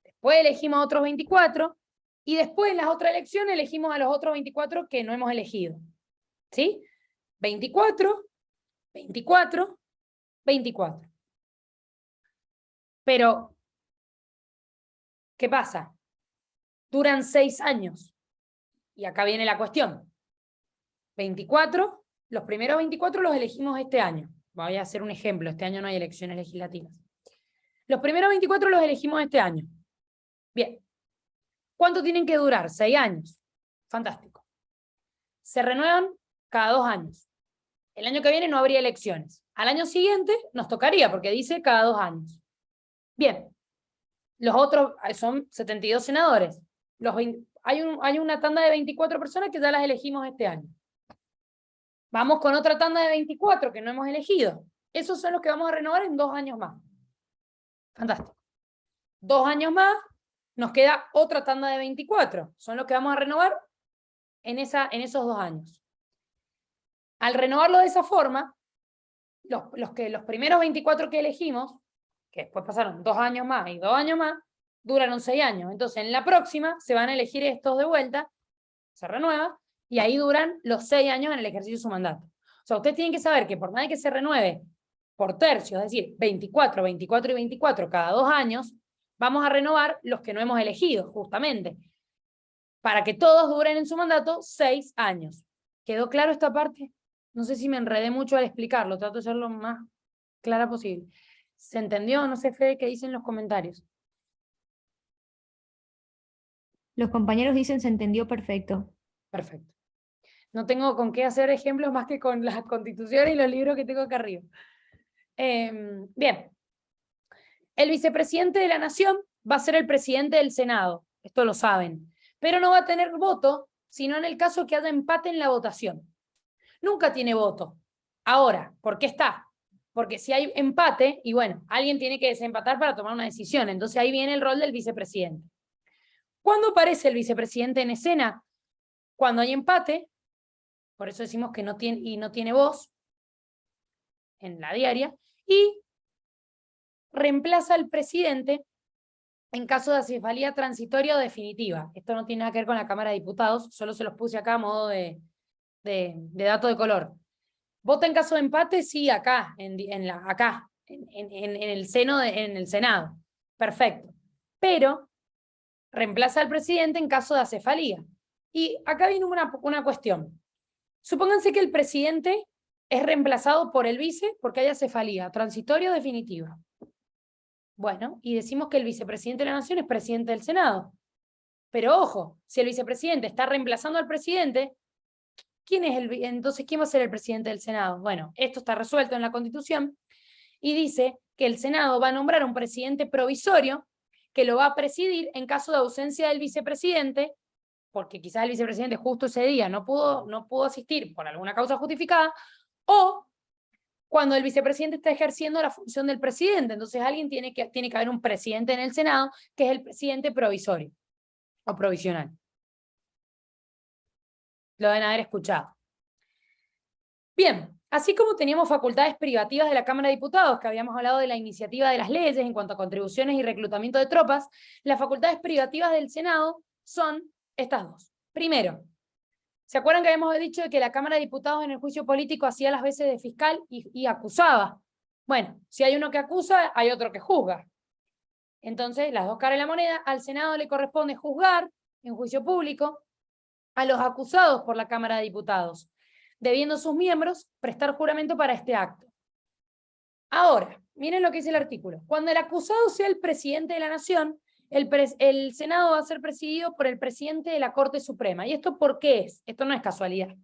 Después elegimos a otros 24. Y después en las otras elecciones elegimos a los otros 24 que no hemos elegido. ¿Sí? 24, 24, 24. Pero, ¿qué pasa? Duran 6 años. Y acá viene la cuestión. 24, los primeros 24 los elegimos este año. Voy a hacer un ejemplo, este año no hay elecciones legislativas. Los primeros 24 los elegimos este año. Bien. ¿Cuánto tienen que durar? 6 años. Fantástico. Se renuevan cada 2 años. El año que viene no habría elecciones. Al año siguiente nos tocaría, porque dice cada 2 años. Bien. Los otros son 72 senadores. Hay una tanda de 24 personas que ya las elegimos este año. Vamos con otra tanda de 24 que no hemos elegido. Esos son los que vamos a renovar en 2 años más. Fantástico. 2 años más, nos queda otra tanda de 24. Son los que vamos a renovar en esos 2 años. Al renovarlo de esa forma, los primeros 24 que elegimos, que después pasaron 2 años más y 2 años más, duraron 6 años. Entonces, en la próxima se van a elegir estos de vuelta, se renueva, y ahí duran los 6 años en el ejercicio de su mandato. O sea, ustedes tienen que saber que por más de que se renueve por tercios, es decir, 24, 24 y 24 cada 2 años, vamos a renovar los que no hemos elegido, justamente, para que todos duren en su mandato 6 años. ¿Quedó claro esta parte? No sé si me enredé mucho al explicarlo, trato de ser lo más clara posible. ¿Se entendió? No sé, Fede, qué dicen los comentarios. Los compañeros dicen se entendió perfecto. Perfecto. No tengo con qué hacer ejemplos más que con las constituciones y los libros que tengo acá arriba. Bien. El vicepresidente de la Nación va a ser el presidente del Senado. Esto lo saben. Pero no va a tener voto, sino en el caso que haya empate en la votación. Nunca tiene voto. Ahora, ¿por qué está? Porque si hay empate, y bueno, alguien tiene que desempatar para tomar una decisión. Entonces ahí viene el rol del vicepresidente. ¿Cuándo aparece el vicepresidente en escena? Cuando hay empate, por eso decimos que no tiene voz en la diaria, y reemplaza al presidente en caso de acefalía transitoria o definitiva. Esto no tiene nada que ver con la Cámara de Diputados, solo se los puse acá a modo de dato de color. ¿Vota en caso de empate? Sí, acá, en el seno, en el Senado. Perfecto. Pero reemplaza al presidente en caso de acefalía. Y acá viene una cuestión. Supónganse que el presidente es reemplazado por el vice porque hay acefalía, transitoria o definitiva. Bueno, y decimos que el vicepresidente de la Nación es presidente del Senado. Pero ojo, si el vicepresidente está reemplazando al presidente, entonces, ¿quién va a ser el presidente del Senado? Bueno, esto está resuelto en la Constitución y dice que el Senado va a nombrar un presidente provisorio que lo va a presidir en caso de ausencia del vicepresidente, porque quizás el vicepresidente justo ese día no pudo asistir por alguna causa justificada, o cuando el vicepresidente está ejerciendo la función del presidente. Entonces tiene que haber un presidente en el Senado, que es el presidente provisorio o provisional. Lo deben haber escuchado. Bien, así como teníamos facultades privativas de la Cámara de Diputados, que habíamos hablado de la iniciativa de las leyes en cuanto a contribuciones y reclutamiento de tropas, las facultades privativas del Senado son estas dos. Primero, ¿se acuerdan que habíamos dicho de que la Cámara de Diputados en el juicio político hacía las veces de fiscal y acusaba? Bueno, si hay uno que acusa, hay otro que juzga. Entonces, las dos caras de la moneda, al Senado le corresponde juzgar en juicio público a los acusados por la Cámara de Diputados, debiendo sus miembros prestar juramento para este acto. Ahora, miren lo que dice el artículo. Cuando el acusado sea el presidente de la Nación, el Senado va a ser presidido por el presidente de la Corte Suprema. ¿Y esto por qué es? Esto no es casualidad.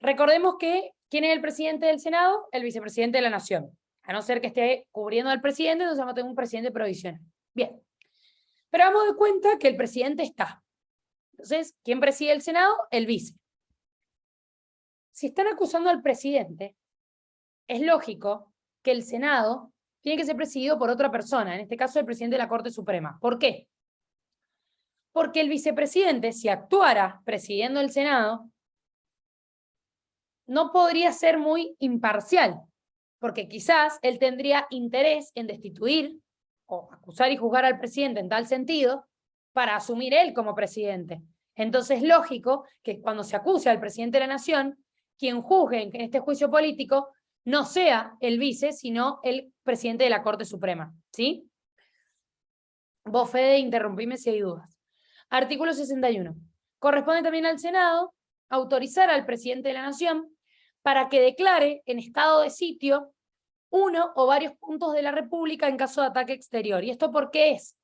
Recordemos que, ¿quién es el presidente del Senado? El vicepresidente de la Nación. A no ser que esté cubriendo al presidente, entonces vamos a tener un presidente provisional. Bien. Pero vamos de cuenta que el presidente está. Entonces, ¿quién preside el Senado? El vice. Si están acusando al presidente, es lógico que el Senado tiene que ser presidido por otra persona, en este caso el presidente de la Corte Suprema. ¿Por qué? Porque el vicepresidente, si actuara presidiendo el Senado, no podría ser muy imparcial, porque quizás él tendría interés en destituir o acusar y juzgar al presidente en tal sentido para asumir él como presidente. Entonces es lógico que cuando se acuse al presidente de la Nación, quien juzgue en este juicio político no sea el vice, sino el presidente de la Corte Suprema. ¿Sí? Vos, Fede, interrumpime si hay dudas. Artículo 61. Corresponde también al Senado autorizar al presidente de la Nación para que declare en estado de sitio uno o varios puntos de la República en caso de ataque exterior. ¿Y esto por qué es?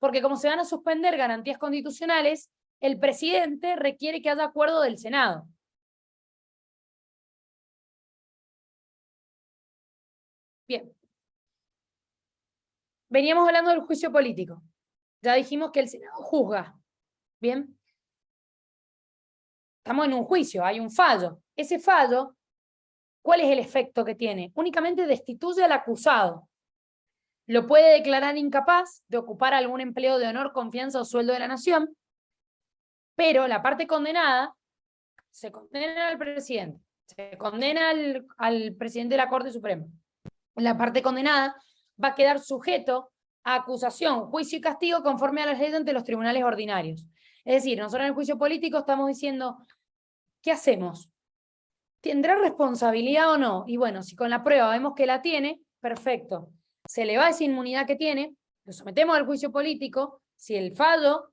Porque como se van a suspender garantías constitucionales, el presidente requiere que haya acuerdo del Senado. Bien. Veníamos hablando del juicio político. Ya dijimos que el Senado juzga. Bien. Estamos en un juicio, hay un fallo. Ese fallo, ¿cuál es el efecto que tiene? Únicamente destituye al acusado. Lo puede declarar incapaz de ocupar algún empleo de honor, confianza o sueldo de la nación, pero la parte condenada se condena al presidente, se condena al presidente de la Corte Suprema. La parte condenada va a quedar sujeto a acusación, juicio y castigo conforme a las leyes ante los tribunales ordinarios. Es decir, nosotros en el juicio político estamos diciendo, ¿qué hacemos? ¿Tendrá responsabilidad o no? Y bueno, si con la prueba vemos que la tiene, perfecto. Se le va esa inmunidad que tiene, lo sometemos al juicio político. Si el fallo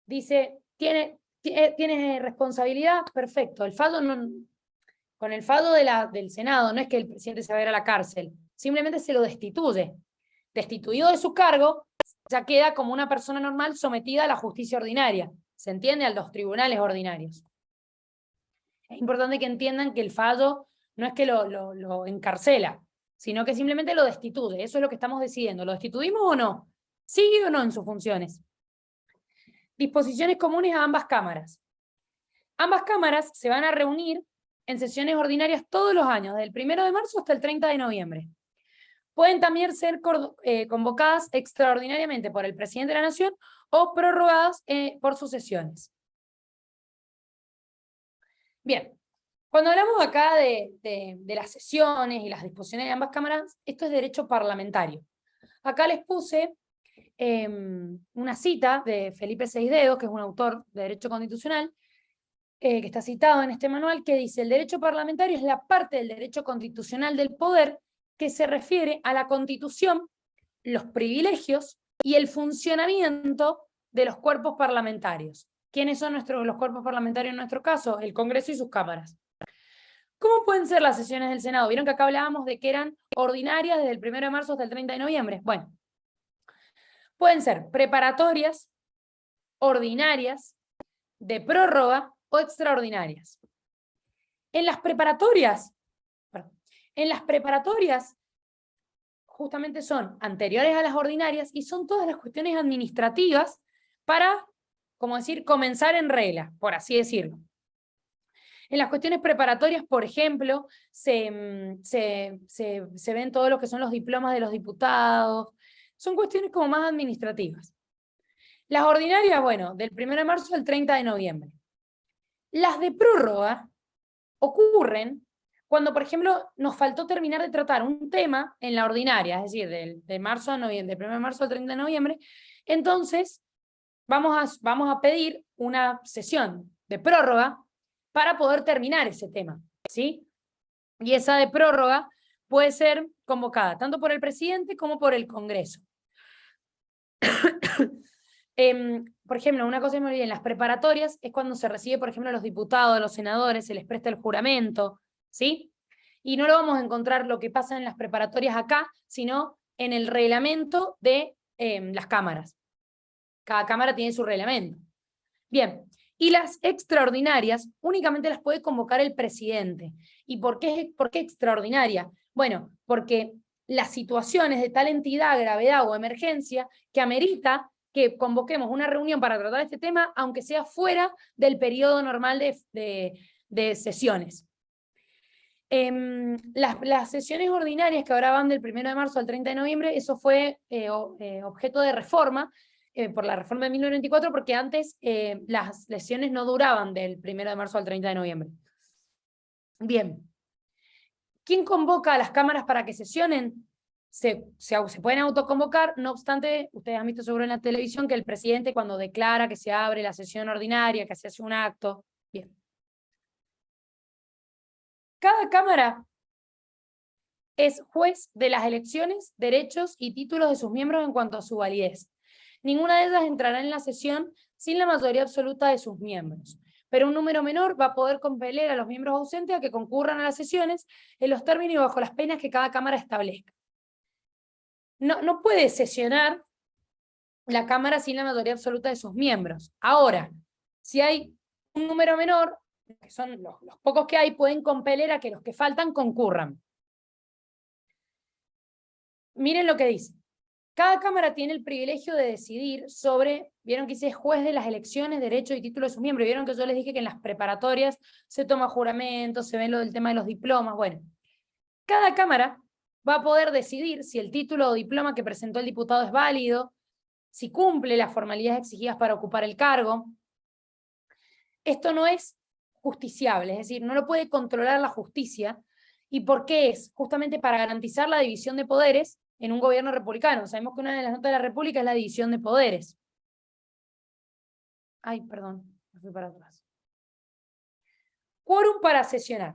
dice, tiene responsabilidad, perfecto. El fallo no, con el fallo del Senado no es que el presidente se va a ir a la cárcel, simplemente se lo destituye. Destituido de su cargo, ya queda como una persona normal sometida a la justicia ordinaria. ¿Se entiende? A los tribunales ordinarios. Es importante que entiendan que el fallo no es que lo encarcela, sino que simplemente lo destituye. Eso es lo que estamos decidiendo. ¿Lo destituimos o no? ¿Sigue o no en sus funciones? Disposiciones comunes a ambas cámaras. Ambas cámaras se van a reunir en sesiones ordinarias todos los años, del 1 de marzo hasta el 30 de noviembre. Pueden también ser convocadas extraordinariamente por el presidente de la Nación o prorrogadas por sus sesiones. Bien, cuando hablamos acá de las sesiones y las disposiciones de ambas cámaras, esto es derecho parlamentario. Acá les puse una cita de Felipe Seisdedos, que es un autor de Derecho Constitucional, que está citado en este manual, que dice: el derecho parlamentario es la parte del derecho constitucional del poder que se refiere a la Constitución, los privilegios y el funcionamiento de los cuerpos parlamentarios. ¿Quiénes son los cuerpos parlamentarios en nuestro caso? El Congreso y sus cámaras. ¿Cómo pueden ser las sesiones del Senado? Vieron que acá hablábamos de que eran ordinarias desde el 1 de marzo hasta el 30 de noviembre. Bueno, pueden ser preparatorias, ordinarias, de prórroga o extraordinarias. En las preparatorias justamente son anteriores a las ordinarias y son todas las cuestiones administrativas para, como decir, comenzar en regla, por así decirlo. En las cuestiones preparatorias, por ejemplo, se ven todo lo que son los diplomas de los diputados. Son cuestiones como más administrativas. Las ordinarias, bueno, del 1 de marzo al 30 de noviembre. Las de prórroga ocurren cuando, por ejemplo, nos faltó terminar de tratar un tema en la ordinaria, es decir, de marzo a noviembre, del 1 de marzo al 30 de noviembre, entonces vamos a pedir una sesión de prórroga para poder terminar ese tema, ¿sí? Y esa de prórroga puede ser convocada tanto por el presidente como por el Congreso. Por ejemplo, una cosa que me olvidé, en las preparatorias es cuando se recibe, por ejemplo, a los diputados, a los senadores, se les presta el juramento, ¿sí? Y no lo vamos a encontrar lo que pasa en las preparatorias acá, sino en el reglamento de las cámaras. Cada cámara tiene su reglamento. Bien, y las extraordinarias únicamente las puede convocar el presidente. ¿Y por qué extraordinaria? Bueno, porque las situaciones de tal entidad, gravedad o emergencia que amerita que convoquemos una reunión para tratar este tema, aunque sea fuera del periodo normal de sesiones. Las sesiones ordinarias que ahora van del 1 de marzo al 30 de noviembre, eso fue objeto de reforma, por la reforma de 1994, porque antes las sesiones no duraban del 1 de marzo al 30 de noviembre. Bien. ¿Quién convoca a las cámaras para que sesionen? Se pueden autoconvocar, no obstante, ustedes han visto seguro en la televisión que el presidente, cuando declara que se abre la sesión ordinaria, que se hace un acto. Bien. Cada cámara es juez de las elecciones, derechos y títulos de sus miembros en cuanto a su validez. Ninguna de ellas entrará en la sesión sin la mayoría absoluta de sus miembros, pero un número menor va a poder compeler a los miembros ausentes a que concurran a las sesiones en los términos y bajo las penas que cada cámara establezca. No puede sesionar la cámara sin la mayoría absoluta de sus miembros. Ahora, si hay un número menor, que son los pocos que hay, pueden compeler a que los que faltan concurran. Miren lo que dice. Cada cámara tiene el privilegio de decidir sobre, vieron que dice juez de las elecciones, derechos y títulos de sus miembros, vieron que yo les dije que en las preparatorias se toma juramento, se ven lo del tema de los diplomas, bueno. Cada cámara va a poder decidir si el título o diploma que presentó el diputado es válido, si cumple las formalidades exigidas para ocupar el cargo. Esto no es justiciable, es decir, no lo puede controlar la justicia. ¿Y por qué es? Justamente para garantizar la división de poderes en un gobierno republicano. Sabemos que una de las notas de la República es la división de poderes. Ay, perdón, me fui para atrás. Quórum para sesionar.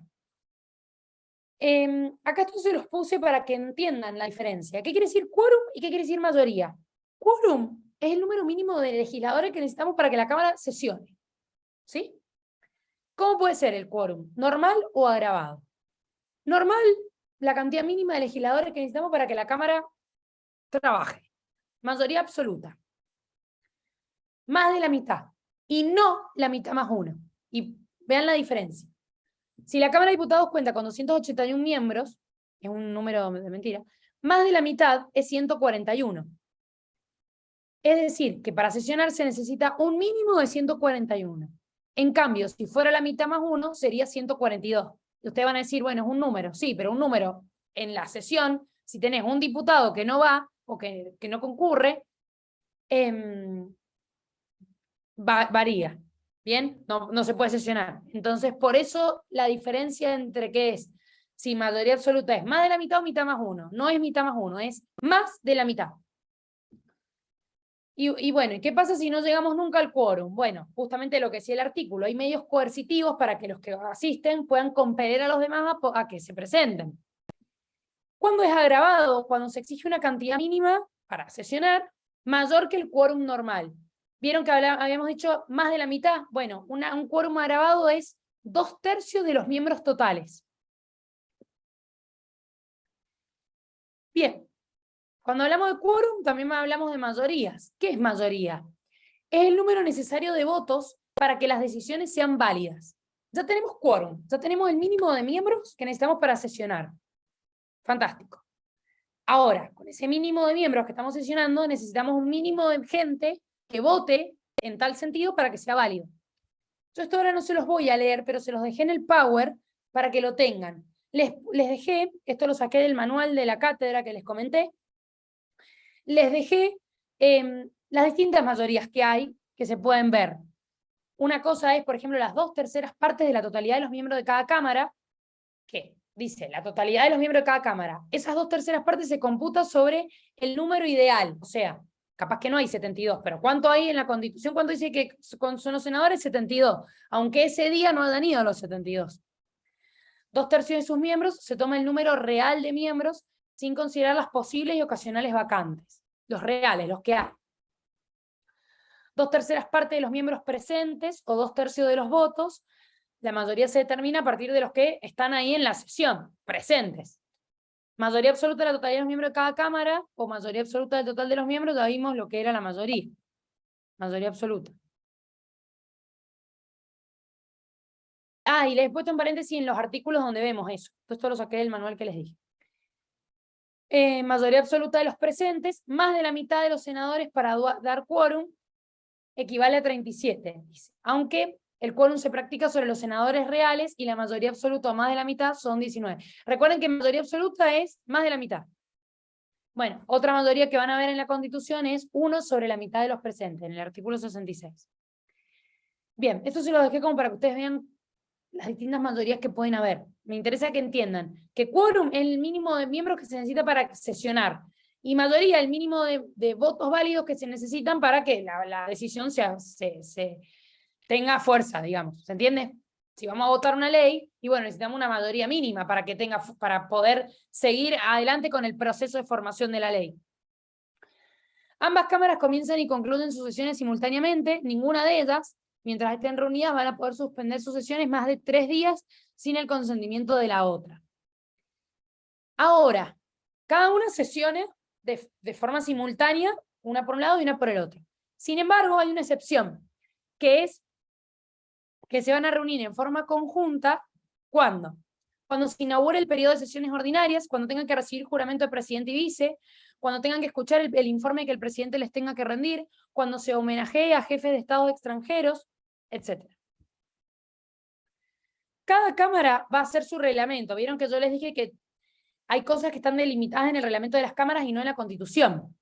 Acá esto se los puse para que entiendan la diferencia. ¿Qué quiere decir quórum y qué quiere decir mayoría? Quórum es el número mínimo de legisladores que necesitamos para que la Cámara sesione. ¿Sí? ¿Cómo puede ser el quórum? ¿Normal o agravado? Normal, la cantidad mínima de legisladores que necesitamos para que la Cámara trabaje. Mayoría absoluta. Más de la mitad. Y no la mitad más uno. Y vean la diferencia. Si la Cámara de Diputados cuenta con 281 miembros, es un número de mentira, más de la mitad es 141. Es decir, que para sesionar se necesita un mínimo de 141. En cambio, si fuera la mitad más 1, sería 142. Y ustedes van a decir, bueno, es un número. Sí, pero un número en la sesión, si tenés un diputado que no va o que no concurre, varía. ¿Bien? No se puede sesionar. Entonces, por eso la diferencia entre qué es, si mayoría absoluta es más de la mitad o mitad más 1. No es mitad más 1, es más de la mitad. Y bueno, ¿y qué pasa si no llegamos nunca al quórum? Bueno, justamente lo que decía el artículo, hay medios coercitivos para que los que asisten puedan compeler a los demás a que se presenten. ¿Cuándo es agravado? Cuando se exige una cantidad mínima para sesionar mayor que el quórum normal. ¿Vieron que habíamos dicho más de la mitad? Bueno, un quórum agravado es 2/3 de los miembros totales. Bien, cuando hablamos de quórum también hablamos de mayorías. ¿Qué es mayoría? Es el número necesario de votos para que las decisiones sean válidas. Ya tenemos quórum, ya tenemos el mínimo de miembros que necesitamos para sesionar. Fantástico. Ahora, con ese mínimo de miembros que estamos sesionando, necesitamos un mínimo de gente que vote en tal sentido para que sea válido. Yo esto ahora no se los voy a leer, pero se los dejé en el Power para que lo tengan. Les dejé, esto lo saqué del manual de la cátedra que les comenté, les dejé las distintas mayorías que hay, que se pueden ver. Una cosa es, por ejemplo, las 2/3 partes de la totalidad de los miembros de cada cámara, que dice la totalidad de los miembros de cada cámara. Esas 2/3 partes se computa sobre el número ideal, o sea, capaz que no hay 72, pero ¿cuánto hay en la Constitución? ¿Cuánto dice que son los senadores? 72, aunque ese día no hayan ido los 72. 2/3 de sus miembros se toma el número real de miembros sin considerar las posibles y ocasionales vacantes. Los reales, los que hay. 2/3 partes de los miembros presentes o 2/3 de los votos. La mayoría se determina a partir de los que están ahí en la sesión, presentes. Mayoría absoluta de la totalidad de los miembros de cada cámara o mayoría absoluta del total de los miembros, ya vimos lo que era la mayoría. Mayoría absoluta. Y les he puesto en paréntesis en los artículos donde vemos eso. Esto lo saqué del manual que les dije. Mayoría absoluta de los presentes, más de la mitad de los senadores para dar quórum, equivale a 37, dice. Aunque el quórum se practica sobre los senadores reales y la mayoría absoluta o más de la mitad son 19. Recuerden que mayoría absoluta es más de la mitad. Bueno, otra mayoría que van a ver en la Constitución es 1 sobre la mitad de los presentes, en el artículo 66. Bien, esto se lo dejé como para que ustedes vean las distintas mayorías que pueden haber. Me interesa que entiendan que quórum es el mínimo de miembros que se necesita para sesionar y mayoría el mínimo de votos válidos que se necesitan para que la decisión tenga fuerza, digamos. ¿Se entiende? Si vamos a votar una ley, y bueno, necesitamos una mayoría mínima para poder seguir adelante con el proceso de formación de la ley. Ambas cámaras comienzan y concluyen sus sesiones simultáneamente, ninguna de ellas, mientras estén reunidas, van a poder suspender sus sesiones más de 3 días sin el consentimiento de la otra. Ahora, cada una sesiona de forma simultánea, una por un lado y una por el otro. Sin embargo, hay una excepción, que es que se van a reunir en forma conjunta, ¿cuándo? Cuando se inaugure el periodo de sesiones ordinarias, cuando tengan que recibir juramento de presidente y vice, cuando tengan que escuchar el informe que el presidente les tenga que rendir, cuando se homenajee a jefes de estados extranjeros, etc. Cada cámara va a hacer su reglamento. Vieron que yo les dije que hay cosas que están delimitadas en el reglamento de las cámaras y no en la Constitución.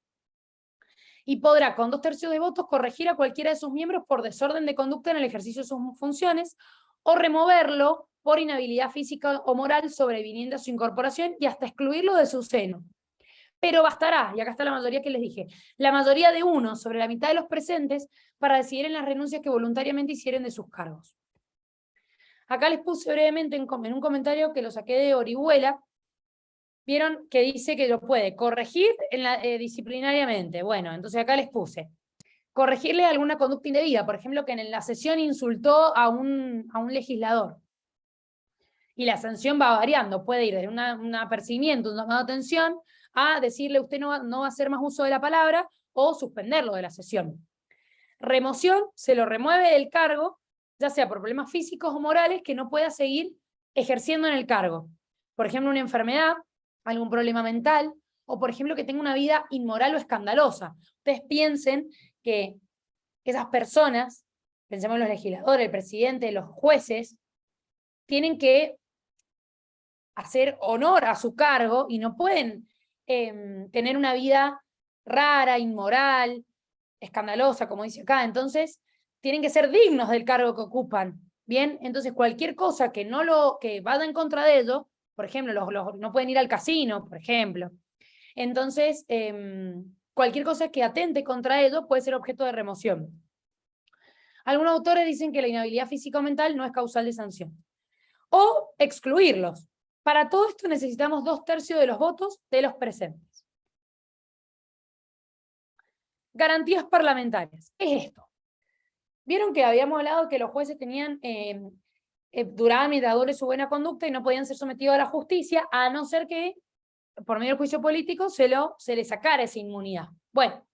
Y podrá, con 2/3 de votos, corregir a cualquiera de sus miembros por desorden de conducta en el ejercicio de sus funciones o removerlo por inhabilidad física o moral sobreviniente a su incorporación y hasta excluirlo de su seno. Pero bastará, y acá está la mayoría que les dije, la mayoría de 1 sobre la mitad de los presentes para decidir en las renuncias que voluntariamente hicieren de sus cargos. Acá les puse brevemente en un comentario que lo saqué de Orihuela. Vieron que dice que lo puede corregir disciplinariamente. Bueno, entonces acá les puse corregirle alguna conducta indebida, por ejemplo, que en la sesión insultó a un legislador. Y la sanción va variando, puede ir de un apercibimiento, un llamado de atención, a decirle usted no va a hacer más uso de la palabra o suspenderlo de la sesión. Remoción, se lo remueve del cargo, ya sea por problemas físicos o morales que no pueda seguir ejerciendo en el cargo. Por ejemplo, una enfermedad, algún problema mental, o por ejemplo que tenga una vida inmoral o escandalosa. Ustedes piensen que esas personas pensemos en los legisladores, el presidente, los jueces, tienen que hacer honor a su cargo y no pueden tener una vida rara, inmoral, escandalosa, como dice acá. Entonces, tienen que ser dignos del cargo que ocupan. Bien, entonces cualquier cosa que vaya en contra de ellos, por ejemplo, no pueden ir al casino, por ejemplo. Entonces, cualquier cosa que atente contra ellos puede ser objeto de remoción. Algunos autores dicen que la inhabilidad física o mental no es causal de sanción. O excluirlos. Para todo esto necesitamos 2/3 de los votos de los presentes. Garantías parlamentarias. ¿Qué es esto? Vieron que habíamos hablado que los jueces tenían, duraban mientras dure su buena conducta y no podían ser sometidos a la justicia, a no ser que, por medio del juicio político, se les sacara esa inmunidad. Bueno,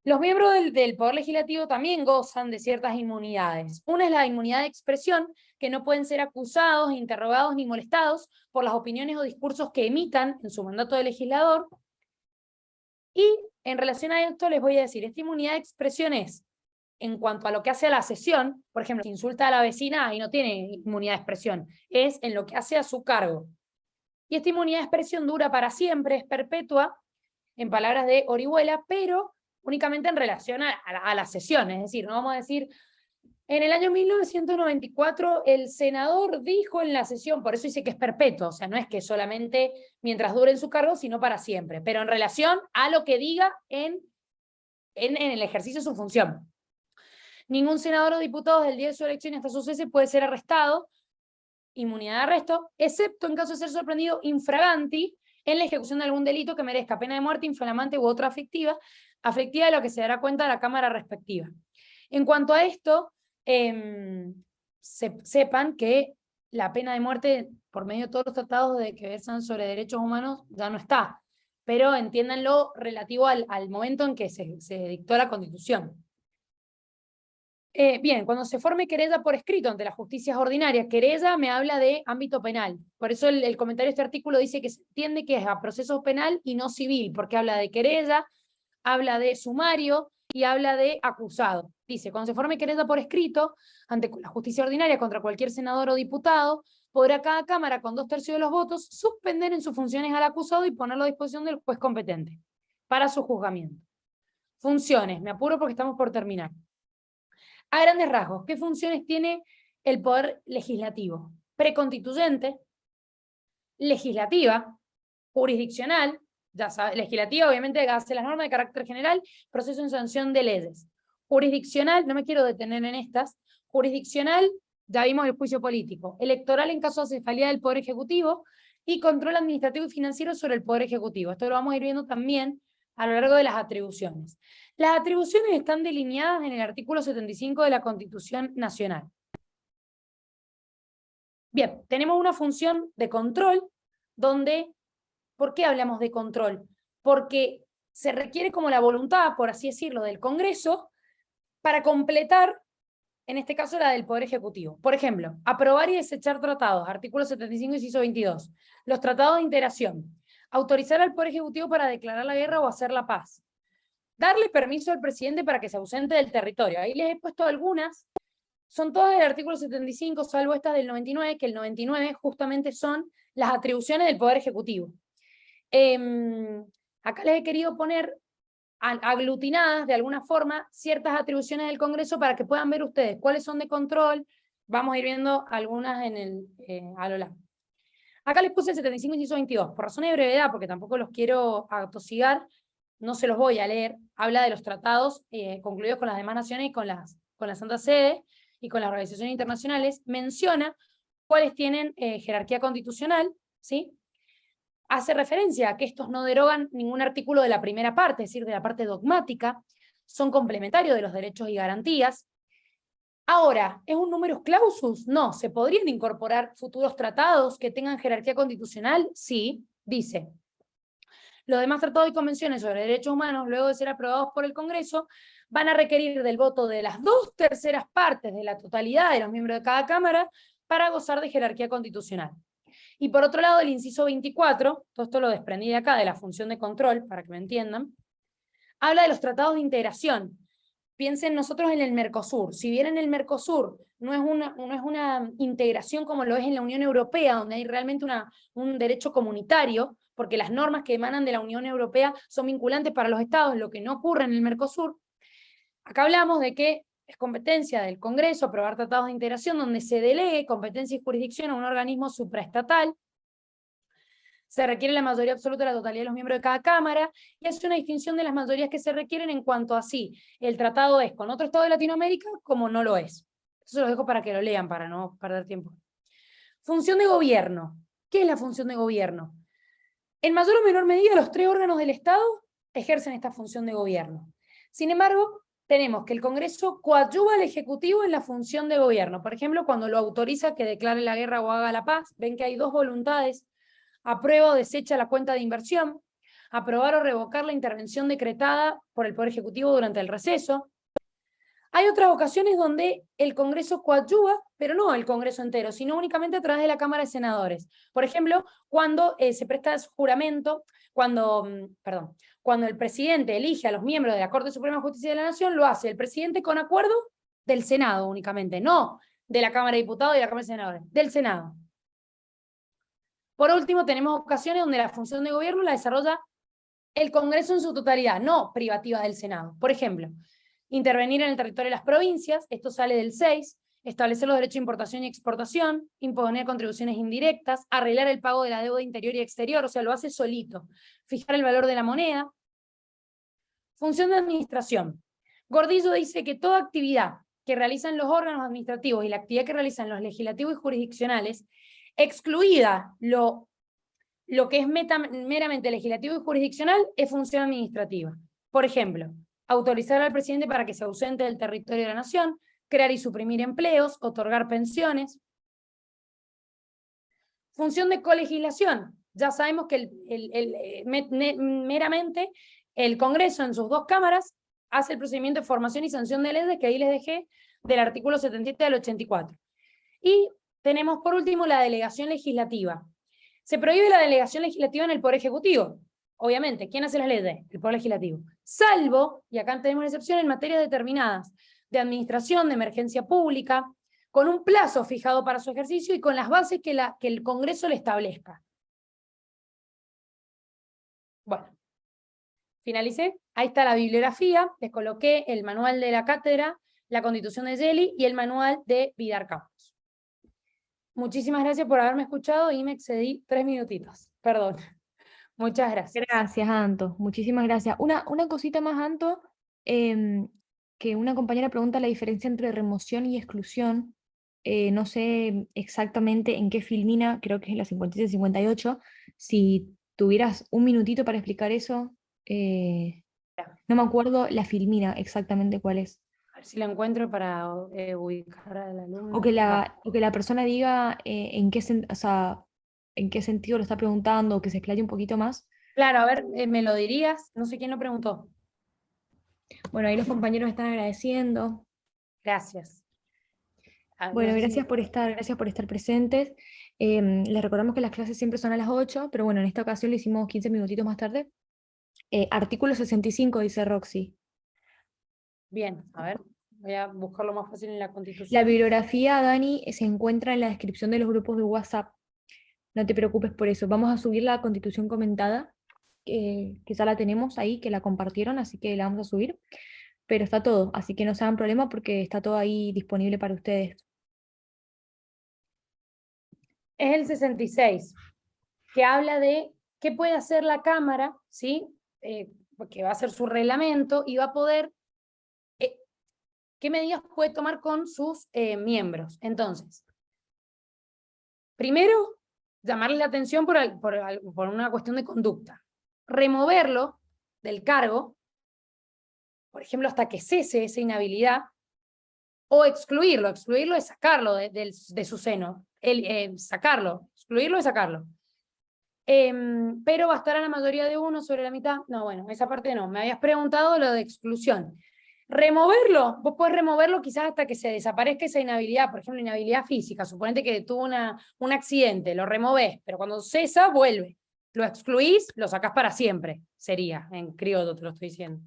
los miembros del Poder Legislativo también gozan de ciertas inmunidades. Una es la inmunidad de expresión, que no pueden ser acusados, interrogados ni molestados por las opiniones o discursos que emitan en su mandato de legislador. Y en relación a esto les voy a decir, esta inmunidad de expresión es, en cuanto a lo que hace a la sesión, por ejemplo, si insulta a la vecina, ahí no tiene inmunidad de expresión, es en lo que hace a su cargo. Y esta inmunidad de expresión dura para siempre, es perpetua, en palabras de Orihuela, pero únicamente en relación a la sesión. Es decir, no vamos a decir, en el año 1994 el senador dijo en la sesión, por eso dice que es perpetuo, o sea, no es que solamente mientras dure en su cargo, sino para siempre, pero en relación a lo que diga en el ejercicio de su función. Ningún senador o diputado desde el día de su elección hasta su cese puede ser arrestado, inmunidad de arresto, excepto en caso de ser sorprendido infraganti en la ejecución de algún delito que merezca pena de muerte, inflamante u otra afectiva de lo que se dará cuenta a la Cámara respectiva. En cuanto a esto, sepan que la pena de muerte, por medio de todos los tratados que versan sobre derechos humanos, ya no está, pero entiéndanlo relativo al momento en que se dictó la Constitución. Bien, cuando se forme querella por escrito ante las justicias ordinarias, querella me habla de ámbito penal. Por eso el comentario de este artículo dice que se entiende que es a proceso penal y no civil, porque habla de querella, habla de sumario y habla de acusado. Dice, cuando se forme querella por escrito ante la justicia ordinaria contra cualquier senador o diputado, podrá cada Cámara, con 2/3 de los votos, suspender en sus funciones al acusado y ponerlo a disposición del juez competente para su juzgamiento. Funciones, me apuro porque estamos por terminar. A grandes rasgos, ¿qué funciones tiene el Poder Legislativo? Preconstituyente, legislativa, jurisdiccional, ya sabe, legislativa obviamente hace las normas de carácter general, proceso en sanción de leyes. Jurisdiccional, no me quiero detener en estas, jurisdiccional, ya vimos el juicio político, electoral en caso de acefalía del Poder Ejecutivo y control administrativo y financiero sobre el Poder Ejecutivo. Esto lo vamos a ir viendo también a lo largo de las atribuciones. Las atribuciones están delineadas en el artículo 75 de la Constitución Nacional. Bien, tenemos una función de control donde, ¿por qué hablamos de control? Porque se requiere como la voluntad, por así decirlo, del Congreso para completar, en este caso, la del Poder Ejecutivo. Por ejemplo, aprobar y desechar tratados, artículo 75, inciso 22. Los tratados de integración. Autorizar al Poder Ejecutivo para declarar la guerra o hacer la paz. Darle permiso al presidente para que se ausente del territorio. Ahí les he puesto algunas. Son todas del artículo 75, salvo estas del 99, que el 99 justamente son las atribuciones del Poder Ejecutivo. Acá les he querido poner aglutinadas de alguna forma ciertas atribuciones del Congreso para que puedan ver ustedes cuáles son de control. Vamos a ir viendo algunas a lo largo. Acá les puse el 75 inciso 22, por razones de brevedad, porque tampoco los quiero atosigar, no se los voy a leer. Habla de los tratados concluidos con las demás naciones y con la Santa Sede y con las organizaciones internacionales. Menciona cuáles tienen jerarquía constitucional, ¿sí? Hace referencia a que estos no derogan ningún artículo de la primera parte, es decir, de la parte dogmática, son complementarios de los derechos y garantías. Ahora, ¿es un numerus clausus? No. ¿Se podrían incorporar futuros tratados que tengan jerarquía constitucional? Sí, dice. Los demás tratados y convenciones sobre derechos humanos, luego de ser aprobados por el Congreso, van a requerir del voto de las 2/3 partes de la totalidad de los miembros de cada Cámara para gozar de jerarquía constitucional. Y por otro lado, el inciso 24, todo esto lo desprendí de acá, de la función de control, para que me entiendan, habla de los tratados de integración. piensen nosotros en el Mercosur. Si bien en el Mercosur no es una integración como lo es en la Unión Europea, donde hay realmente un derecho comunitario, porque las normas que emanan de la Unión Europea son vinculantes para los estados, lo que no ocurre en el Mercosur. Acá hablamos de que es competencia del Congreso aprobar tratados de integración donde se delegue competencia y jurisdicción a un organismo supraestatal. Se requiere la mayoría absoluta de la totalidad de los miembros de cada Cámara, y hace una distinción de las mayorías que se requieren en cuanto a si el tratado es con otro estado de Latinoamérica como no lo es. Eso lo dejo para que lo lean, para no perder tiempo. Función de gobierno. ¿Qué es la función de gobierno? En mayor o menor medida, los 3 órganos del Estado ejercen esta función de gobierno. Sin embargo, tenemos que el Congreso coadyuva al Ejecutivo en la función de gobierno. Por ejemplo, cuando lo autoriza que declare la guerra o haga la paz, ven que hay 2 voluntades: aprueba o desecha la cuenta de inversión, aprobar o revocar la intervención decretada por el Poder Ejecutivo durante el receso. Hay otras ocasiones donde el Congreso coadyuva, pero no el Congreso entero, sino únicamente a través de la Cámara de Senadores. Por ejemplo, cuando se presta juramento, cuando el presidente elige a los miembros de la Corte Suprema de Justicia de la Nación, lo hace el presidente con acuerdo del Senado únicamente, no de la Cámara de Diputados y de la Cámara de Senadores, del Senado. Por último, tenemos ocasiones donde la función de gobierno la desarrolla el Congreso en su totalidad, no privativa del Senado. Por ejemplo, intervenir en el territorio de las provincias, esto sale del 6, establecer los derechos de importación y exportación, imponer contribuciones indirectas, arreglar el pago de la deuda interior y exterior, o sea, lo hace solito, fijar el valor de la moneda. Función de administración. Gordillo dice que toda actividad que realizan los órganos administrativos y la actividad que realizan los legislativos y jurisdiccionales, excluida lo que es meramente legislativo y jurisdiccional, es función administrativa. Por ejemplo, autorizar al presidente para que se ausente del territorio de la nación, crear y suprimir empleos, otorgar pensiones. Función de colegislación. Ya sabemos que meramente el Congreso en sus 2 cámaras hace el procedimiento de formación y sanción de leyes, que ahí les dejé, del artículo 77 al 84. Y tenemos por último la delegación legislativa. Se prohíbe la delegación legislativa en el Poder Ejecutivo. Obviamente, ¿quién hace las leyes? El Poder Legislativo. Salvo, y acá tenemos una excepción, en materias determinadas de administración, de emergencia pública, con un plazo fijado para su ejercicio y con las bases que el Congreso le establezca. Bueno, finalicé. Ahí está la bibliografía. Les coloqué el manual de la cátedra, la Constitución de Gelli y el manual de Vidar Campos. Muchísimas gracias por haberme escuchado y me excedí 3 minutitos. Perdón. Muchas gracias. Gracias, Anto. Muchísimas gracias. Una cosita más, Anto, que una compañera pregunta la diferencia entre remoción y exclusión. No sé exactamente en qué filmina, creo que es la 57 y 58. Si tuvieras un minutito para explicar eso, no me acuerdo la filmina exactamente cuál es. A ver si la encuentro para ubicar al alumno. O que la persona diga o sea, en qué sentido lo está preguntando, o que se explaye un poquito más. Claro, a ver, ¿me lo dirías? No sé quién lo preguntó. Bueno, ahí los compañeros están agradeciendo. Gracias. Bueno, No sé gracias por estar presentes. Les recordamos que las clases siempre son a las 8, pero bueno, en esta ocasión lo hicimos 15 minutitos más tarde. Artículo 65, dice Roxy. Bien, a ver, voy a buscarlo más fácil en la La Constitución. bibliografía, Dani, se encuentra en la descripción de los grupos de WhatsApp. No te preocupes por eso. Vamos a subir la Constitución comentada, que ya la tenemos ahí, que la compartieron, así que la vamos a subir. Pero está todo, así que no se hagan problema porque está todo ahí disponible para ustedes. Es el 66, que habla de qué puede hacer la Cámara, ¿sí? Porque va a ser su reglamento y va a poder, qué medidas puede tomar con sus miembros. Entonces, primero, llamarle la atención por una cuestión de conducta. Removerlo del cargo, por ejemplo, hasta que cese esa inhabilidad, o excluirlo. Excluirlo es sacarlo de su seno. Sacarlo. Excluirlo es sacarlo. Pero bastará la mayoría de 1 sobre la mitad. No, bueno, esa parte no. Me habías preguntado lo de exclusión. Removerlo, vos podés removerlo quizás hasta que se desaparezca esa inhabilidad, por ejemplo, inhabilidad física. Suponete que tuvo un accidente, lo removés, pero cuando cesa, vuelve. Lo excluís, lo sacás para siempre, sería, en criollo te lo estoy diciendo.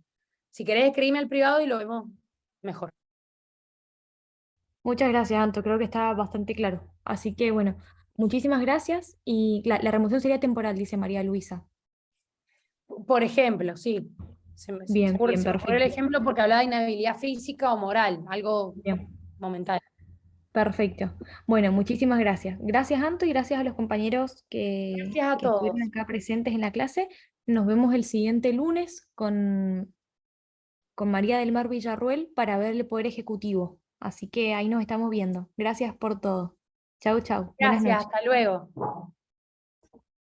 Si querés, escribime al privado y lo vemos mejor. Muchas gracias, Anto, creo que está bastante claro. Así que bueno, muchísimas gracias y la remoción sería temporal, dice María Luisa. Por ejemplo, sí. Bien, bien, Se me ocurrió el perfecto. ejemplo porque hablaba de inhabilidad física o moral, algo Bien, momentáneo. perfecto. Bueno, muchísimas gracias. Gracias, Anto, y gracias a los compañeros Gracias a que estuvieron todos. acá presentes en la clase. Nos vemos el siguiente lunes con María del Mar Villarruel para ver el Poder Ejecutivo. Así que ahí nos estamos viendo. Gracias por todo. Chau, chau. Buenas Gracias, noches. hasta luego.